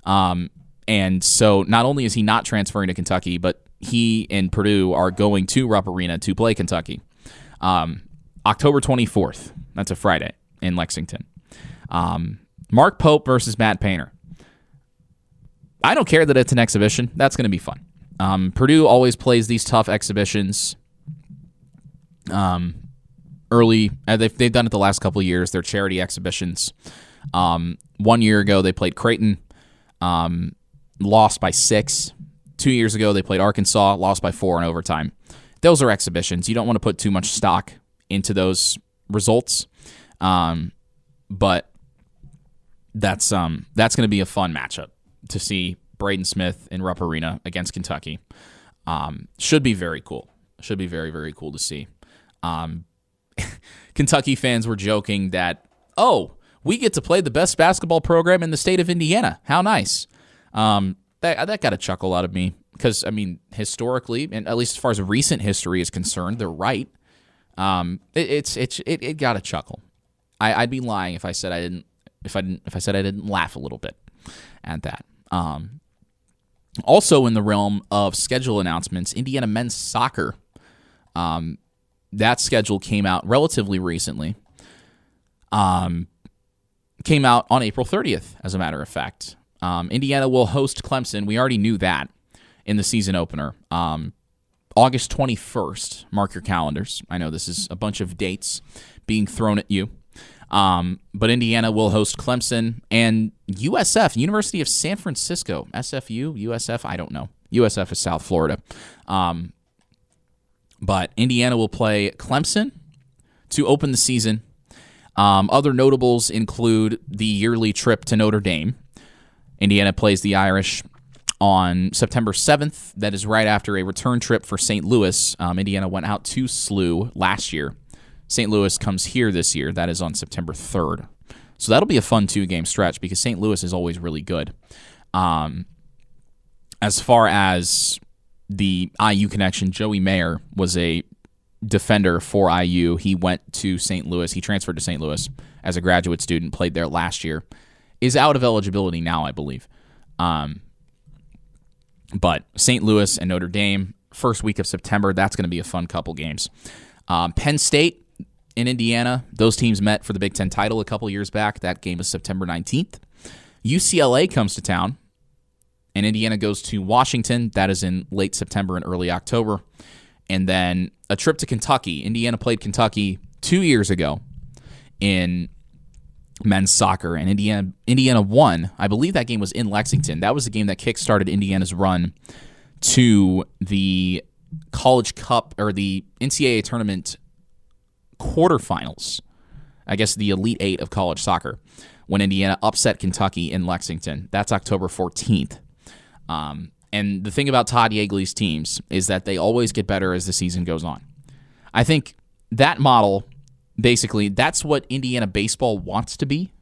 And so not only is he not transferring to Kentucky, but he and Purdue are going to Rupp Arena to play Kentucky. October 24th. That's a Friday in Lexington. Mark Pope versus Matt Painter. I don't care that it's an exhibition. That's going to be fun. Purdue always plays these tough exhibitions early. They've done it the last couple of years. They're charity exhibitions. 1 year ago, they played Creighton. Lost by 6. 2 years ago, they played Arkansas, lost by 4 in overtime. Those are exhibitions. You don't want to put too much stock into those results, but that's going to be a fun matchup to see Braden Smith in Rupp Arena against Kentucky. Should be very cool. Should be very, very cool to see. Kentucky fans were joking that, we get to play the best basketball program in the state of Indiana. How nice. That got a chuckle out of me because, historically, and at least as far as recent history is concerned, they're right. It got a chuckle. I'd be lying if I said I didn't. If I said I didn't laugh a little bit at that. Also, in the realm of schedule announcements, Indiana men's soccer. That schedule came out relatively recently. Came out on April 30th, as a matter of fact. Indiana will host Clemson. We already knew that in the season opener. August 21st. Mark your calendars. I know this is a bunch of dates being thrown at you. But Indiana will host Clemson and USF, University of San Francisco. SFU, USF, I don't know. USF is South Florida. But Indiana will play Clemson to open the season. Other notables include the yearly trip to Notre Dame. Indiana plays the Irish on September 7th. That is right after a return trip for St. Louis. Indiana went out to SLU last year. St. Louis comes here this year. That is on September 3rd. So that'll be a fun 2-game stretch because St. Louis is always really good. As far as the IU connection, Joey Mayer was a defender for IU. He went to St. Louis. He transferred to St. Louis as a graduate student, played there last year. Is out of eligibility now, I believe. But St. Louis and Notre Dame, first week of September, that's going to be a fun couple games. Penn State in Indiana, those teams met for the Big Ten title a couple years back. That game is September 19th. UCLA comes to town, and Indiana goes to Washington. That is in late September and early October. And then a trip to Kentucky. Indiana played Kentucky 2 years ago in men's soccer, and Indiana won. I believe that game was in Lexington. That was the game that kickstarted Indiana's run to the College Cup or the NCAA tournament quarterfinals. I guess the Elite Eight of college soccer, when Indiana upset Kentucky in Lexington. That's October 14th. And the thing about Todd Yeagley's teams is that they always get better as the season goes on. I think that model, basically, that's what Indiana baseball wants to be.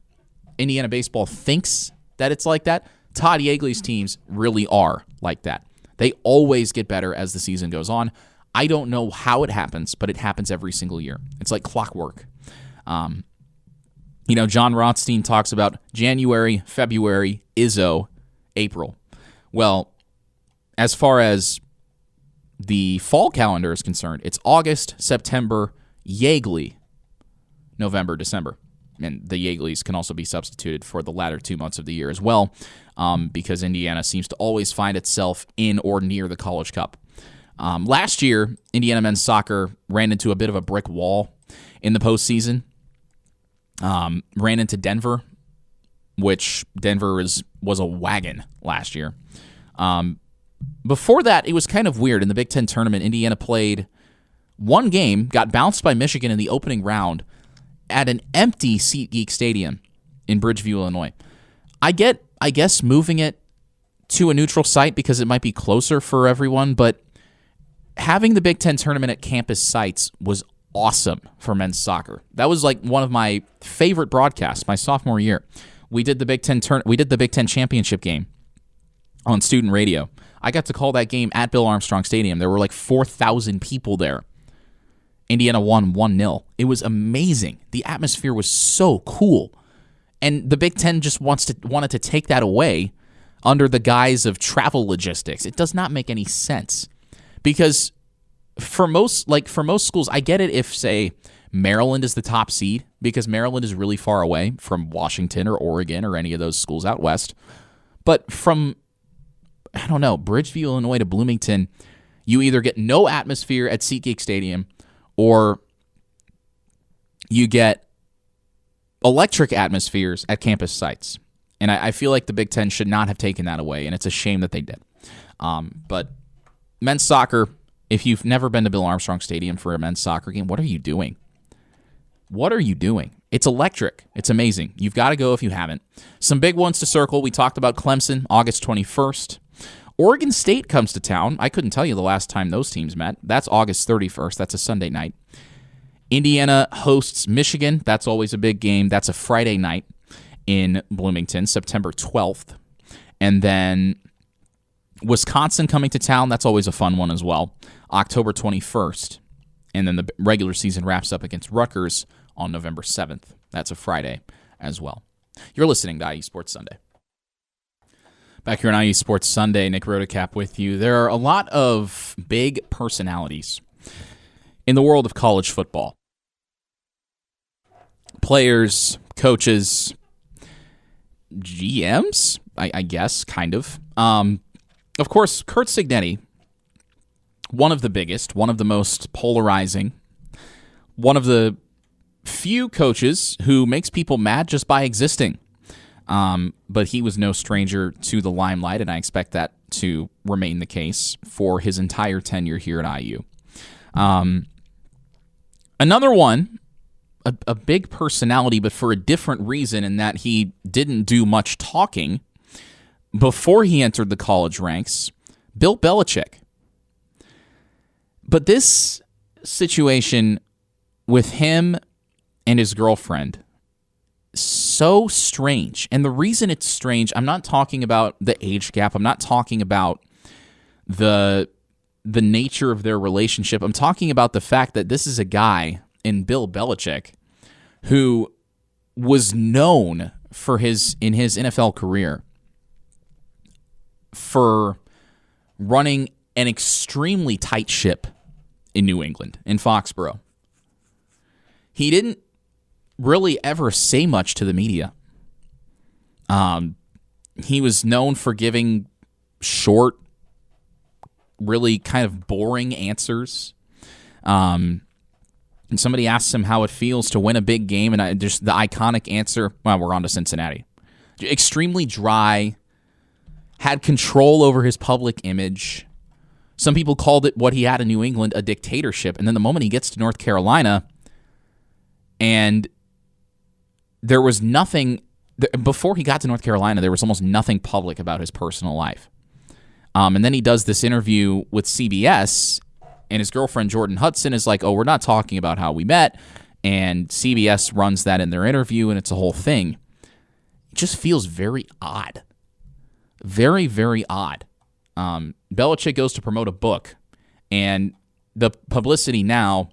Indiana baseball thinks that it's like that. Todd Yeagley's teams really are like that. They always get better as the season goes on. I don't know how it happens, but it happens every single year. It's like clockwork. John Rothstein talks about January, February, Izzo, April. Well, as far as the fall calendar is concerned, it's August, September, Yeagley, November, December. And the Yeagleys can also be substituted for the latter 2 months of the year as well, because Indiana seems to always find itself in or near the College Cup. Last year, Indiana men's soccer ran into a bit of a brick wall in the postseason. Ran into Denver, which Denver was a wagon last year. Before that, it was kind of weird. In the Big Ten tournament, Indiana played one game, got bounced by Michigan in the opening round at an empty SeatGeek Stadium in Bridgeview, Illinois. I guess moving it to a neutral site because it might be closer for everyone, but having the Big Ten tournament at campus sites was awesome for men's soccer. That was like one of my favorite broadcasts my sophomore year. We did the Big Ten championship game on student radio. I got to call that game at Bill Armstrong Stadium. There were like 4,000 people there. Indiana won 1-0. It was amazing. The atmosphere was so cool. And the Big Ten just wanted to take that away under the guise of travel logistics. It does not make any sense. Because for most schools, I get it if, say, Maryland is the top seed, because Maryland is really far away from Washington or Oregon or any of those schools out west. But from, Bridgeview, Illinois to Bloomington, you either get no atmosphere at SeatGeek Stadium or you get electric atmospheres at campus sites. And I feel like the Big Ten should not have taken that away, and it's a shame that they did. But men's soccer, if you've never been to Bill Armstrong Stadium for a men's soccer game, what are you doing? What are you doing? It's electric. It's amazing. You've got to go if you haven't. Some big ones to circle. We talked about Clemson, August 21st. Oregon State comes to town. I couldn't tell you the last time those teams met. That's August 31st. That's a Sunday night. Indiana hosts Michigan. That's always a big game. That's a Friday night in Bloomington, September 12th. And then Wisconsin coming to town. That's always a fun one as well. October 21st. And then the regular season wraps up against Rutgers on November 7th. That's a Friday as well. You're listening to IE Sports Sunday. Back here on IE Sports Sunday, Nick Rodecap with you. There are a lot of big personalities in the world of college football. Players, coaches, GMs, I guess, kind of. Of course, Curt Cignetti, one of the biggest, one of the most polarizing, one of the few coaches who makes people mad just by existing. But he was no stranger to the limelight, and I expect that to remain the case for his entire tenure here at IU. Another one, a big personality, but for a different reason, in that he didn't do much talking before he entered the college ranks, Bill Belichick. But this situation with him and his girlfriend so strange. And the reason it's strange, I'm not talking about the age gap. I'm not talking about the nature of their relationship. I'm talking about the fact that this is a guy in Bill Belichick who was known for in his NFL career for running an extremely tight ship in New England, in Foxborough. He didn't really ever say much to the media. He was known for giving short, really kind of boring answers. And somebody asks him how it feels to win a big game, and just the iconic answer, well, we're on to Cincinnati. Extremely dry, had control over his public image. Some people called it what he had in New England, a dictatorship. And then the moment he gets to North Carolina, and there was nothing, before he got to North Carolina, there was almost nothing public about his personal life. And then he does this interview with CBS, and his girlfriend, Jordan Hudson, is like, oh, we're not talking about how we met. And CBS runs that in their interview, and it's a whole thing. It just feels very odd. Very, very odd. Belichick goes to promote a book, and the publicity now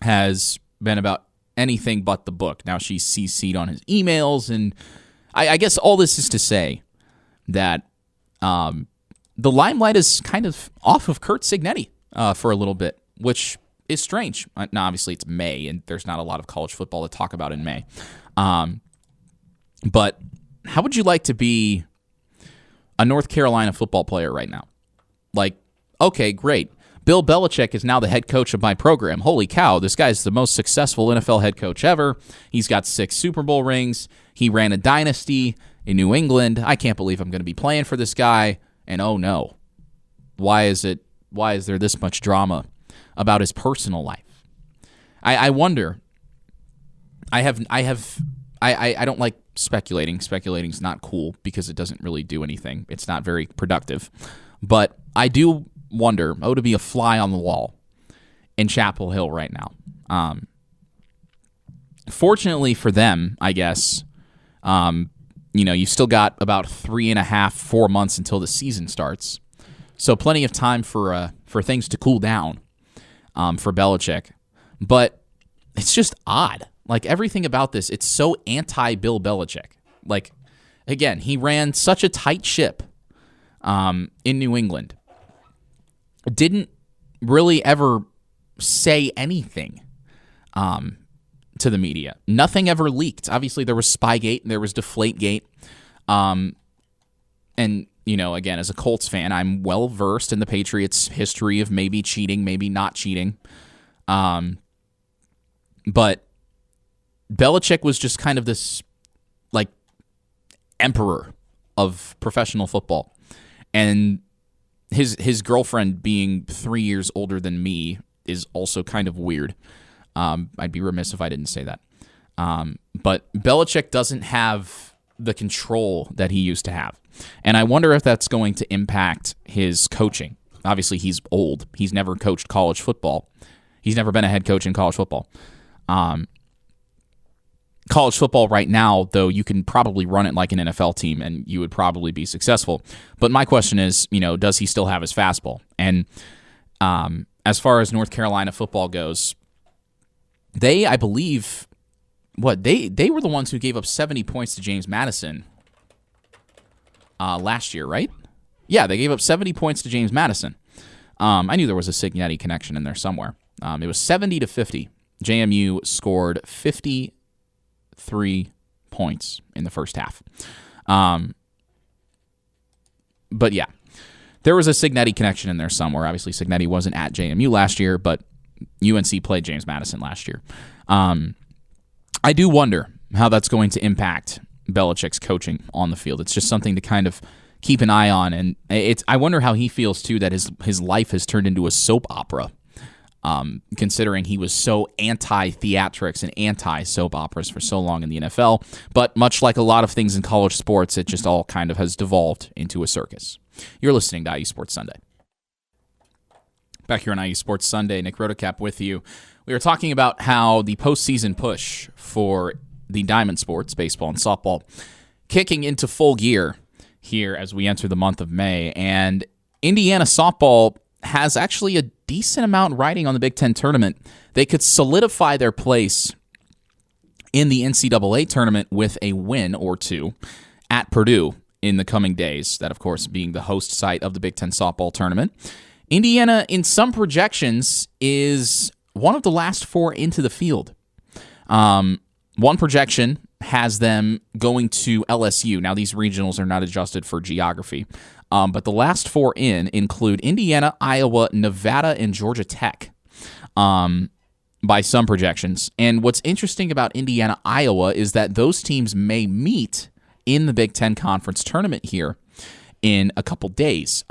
has been about anything but the book. Now she's CC'd on his emails, and I guess all this is to say that the limelight is kind of off of Curt Cignetti for a little bit, which is strange. Now, obviously, it's May, and there's not a lot of college football to talk about in May. But how would you like to be a North Carolina football player right now? Like, okay, great. Bill Belichick is now the head coach of my program. Holy cow, this guy's the most successful NFL head coach ever. He's got 6 Super Bowl rings. He ran a dynasty in New England. I can't believe I'm going to be playing for this guy. And oh no, why is there this much drama about his personal life? I wonder. I don't like speculating. Speculating's not cool because it doesn't really do anything. It's not very productive. But I do wonder, to be a fly on the wall in Chapel Hill right now. Fortunately for them, I guess, you've still got about 3.5, 4 months until the season starts. So plenty of time for things to cool down for Belichick. But it's just odd. Like, everything about this, it's so anti-Bill Belichick. Like, again, he ran such a tight ship in New England. Didn't really ever say anything to the media. Nothing ever leaked. Obviously, there was Spygate and there was Deflategate. And, again, as a Colts fan, I'm well-versed in the Patriots' history of maybe cheating, maybe not cheating. But Belichick was just kind of this, like, emperor of professional football. And his girlfriend being 3 years older than me is also kind of weird. I'd be remiss if I didn't say that. But Belichick doesn't have the control that he used to have. And I wonder if that's going to impact his coaching. Obviously, he's old. He's never coached college football. He's never been a head coach in college football. College football right now, though, you can probably run it like an NFL team and you would probably be successful. But my question is, does he still have his fastball? And as far as North Carolina football goes, they, I believe, they were the ones who gave up 70 points to James Madison last year, right? Yeah, they gave up 70 points to James Madison. I knew there was a Cignetti connection in there somewhere. It was 70-50. JMU scored 53 points in the first half. But yeah, there was a Cignetti connection in there somewhere. Obviously, Cignetti wasn't at JMU last year, but UNC played James Madison last year. I do wonder how that's going to impact Belichick's coaching on the field. It's just something to kind of keep an eye on, and I wonder how he feels too that his life has turned into a soap opera. Considering he was so anti-theatrics and anti-soap operas for so long in the NFL. But much like a lot of things in college sports, it just all kind of has devolved into a circus. You're listening to IU Sports Sunday. Back here on IU Sports Sunday, Nick Rotocap with you. We were talking about how the postseason push for the Diamond Sports, baseball and softball, kicking into full gear here as we enter the month of May. And Indiana softball has actually a decent amount riding on the Big Ten tournament. They could solidify their place in the NCAA tournament with a win or two at Purdue in the coming days. That, of course, being the host site of the Big Ten softball tournament. Indiana, in some projections, is one of the last four into the field. One projection has them going to LSU. Now, these regionals are not adjusted for geography, but the last four include Indiana, Iowa, Nevada, and Georgia Tech by some projections. And what's interesting about Indiana, Iowa is that those teams may meet in the Big Ten Conference tournament here in a couple days.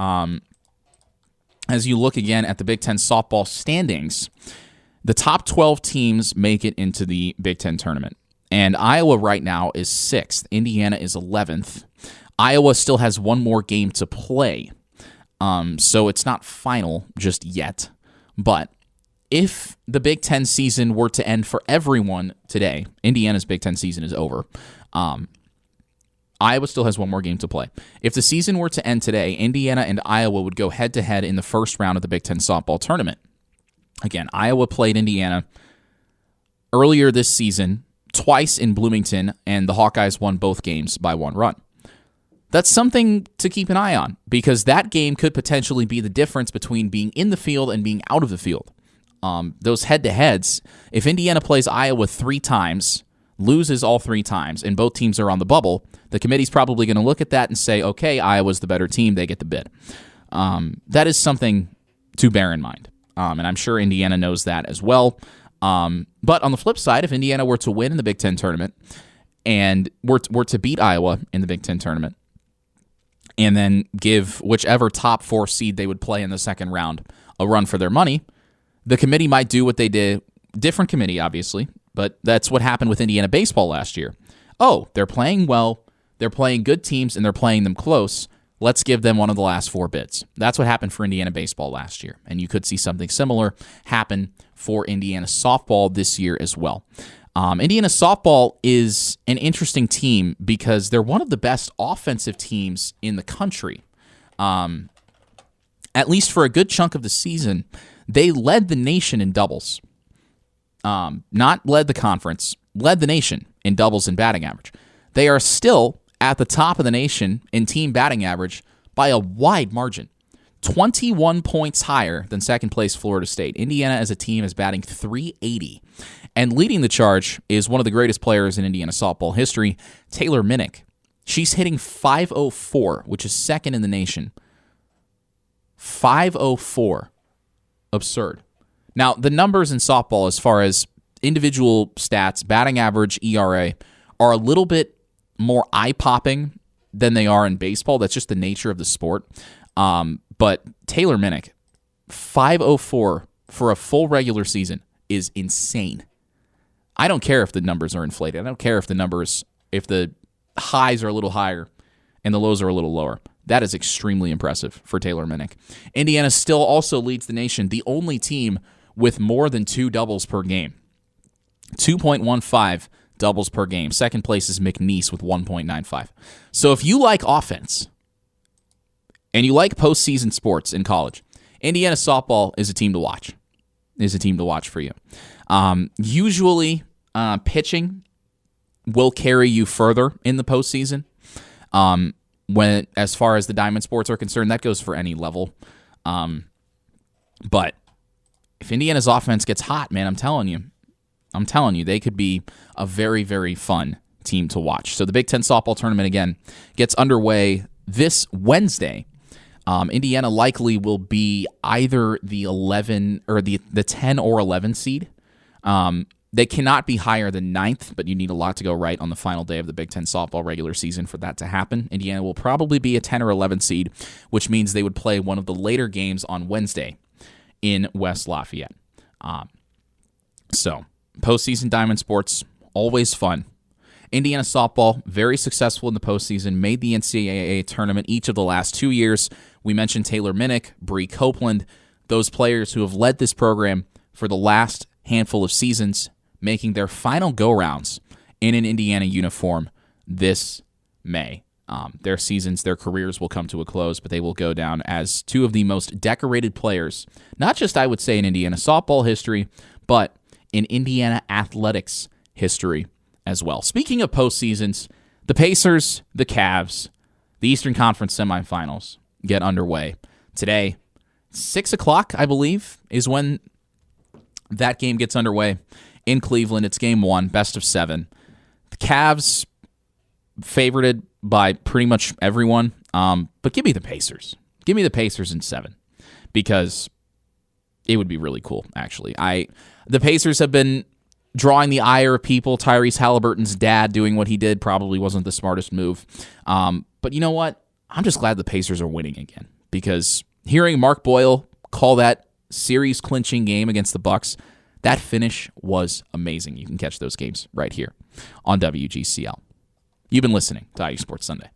As you look again at the Big Ten softball standings, the top 12 teams make it into the Big Ten tournament. And Iowa right now is 6th. Indiana is 11th. Iowa still has one more game to play. So it's not final just yet. But if the Big Ten season were to end for everyone today, Indiana's Big Ten season is over. Iowa still has one more game to play. If the season were to end today, Indiana and Iowa would go head-to-head in the first round of the Big Ten softball tournament. Again, Iowa played Indiana earlier this season, twice in Bloomington, and the Hawkeyes won both games by one run. That's something to keep an eye on, because that game could potentially be the difference between being in the field and being out of the field. Those head-to-heads, if Indiana plays Iowa 3 times, loses all 3 times, and both teams are on the bubble, the committee's probably going to look at that and say, okay, Iowa's the better team, they get the bid. That is something to bear in mind, and I'm sure Indiana knows that as well. But on the flip side, if Indiana were to win in the Big Ten tournament and were to beat Iowa in the Big Ten tournament and then give whichever top 4 seed they would play in the second round a run for their money, the committee might do what they did. Different committee, obviously, but that's what happened with Indiana baseball last year. Oh, they're playing well, they're playing good teams, and they're playing them close. Let's give them one of the last 4 bids. That's what happened for Indiana baseball last year, and you could see something similar happen for Indiana softball this year as well. Indiana softball is an interesting team because they're one of the best offensive teams in the country. At least for a good chunk of the season, they led the nation in doubles. Not led the conference, led the nation in doubles and batting average. They are still at the top of the nation in team batting average by a wide margin. 21 points higher than second place Florida State. Indiana as a team is batting .380. And leading the charge is one of the greatest players in Indiana softball history, Taylor Minnick. She's hitting .504, which is second in the nation. .504. Absurd. Now, the numbers in softball as far as individual stats, batting average, ERA, are a little bit more eye-popping than they are in baseball. That's just the nature of the sport. But Taylor Minnick, .504 for a full regular season is insane. I don't care if the numbers are inflated. I don't care if the highs are a little higher and the lows are a little lower. That is extremely impressive for Taylor Minnick. Indiana still also leads the nation, the only team with more than 2 doubles per game. 2.15 doubles per game. Second place is McNeese with 1.95. So if you like offense and you like postseason sports in college, Indiana softball is a team to watch. Is a team to watch for you. Usually, pitching will carry you further in the postseason. When, as far as the Diamond Sports are concerned, that goes for any level. But if Indiana's offense gets hot, man, I'm telling you, they could be a very, very fun team to watch. So the Big Ten softball tournament, again, gets underway this Wednesday. Indiana likely will be either the 11 or the 10 or 11 seed. They cannot be higher than 9th, but you need a lot to go right on the final day of the Big Ten softball regular season for that to happen. Indiana will probably be a 10 or 11 seed, which means they would play one of the later games on Wednesday in West Lafayette. So, postseason Diamond Sports, always fun. Indiana softball, very successful in the postseason, made the NCAA tournament each of the last 2 years. We mentioned Taylor Minnick, Bree Copeland, those players who have led this program for the last handful of seasons, making their final go-rounds in an Indiana uniform this May. Their careers will come to a close, but they will go down as two of the most decorated players, not just, I would say, in Indiana softball history, but in Indiana athletics history as well. Speaking of postseasons, the Pacers, the Cavs, the Eastern Conference semifinals get underway today. 6 o'clock, I believe, is when that game gets underway in Cleveland. It's game 1, best of 7. The Cavs favorited by pretty much everyone, but give me the Pacers. Give me the Pacers in 7 because it would be really cool, actually. The Pacers have been drawing the ire of people. Tyrese Halliburton's dad doing what he did probably wasn't the smartest move. But you know what? I'm just glad the Pacers are winning again because hearing Mark Boyle call that series-clinching game against the Bucks, that finish was amazing. You can catch those games right here on WGCL. You've been listening to IU Sports Sunday.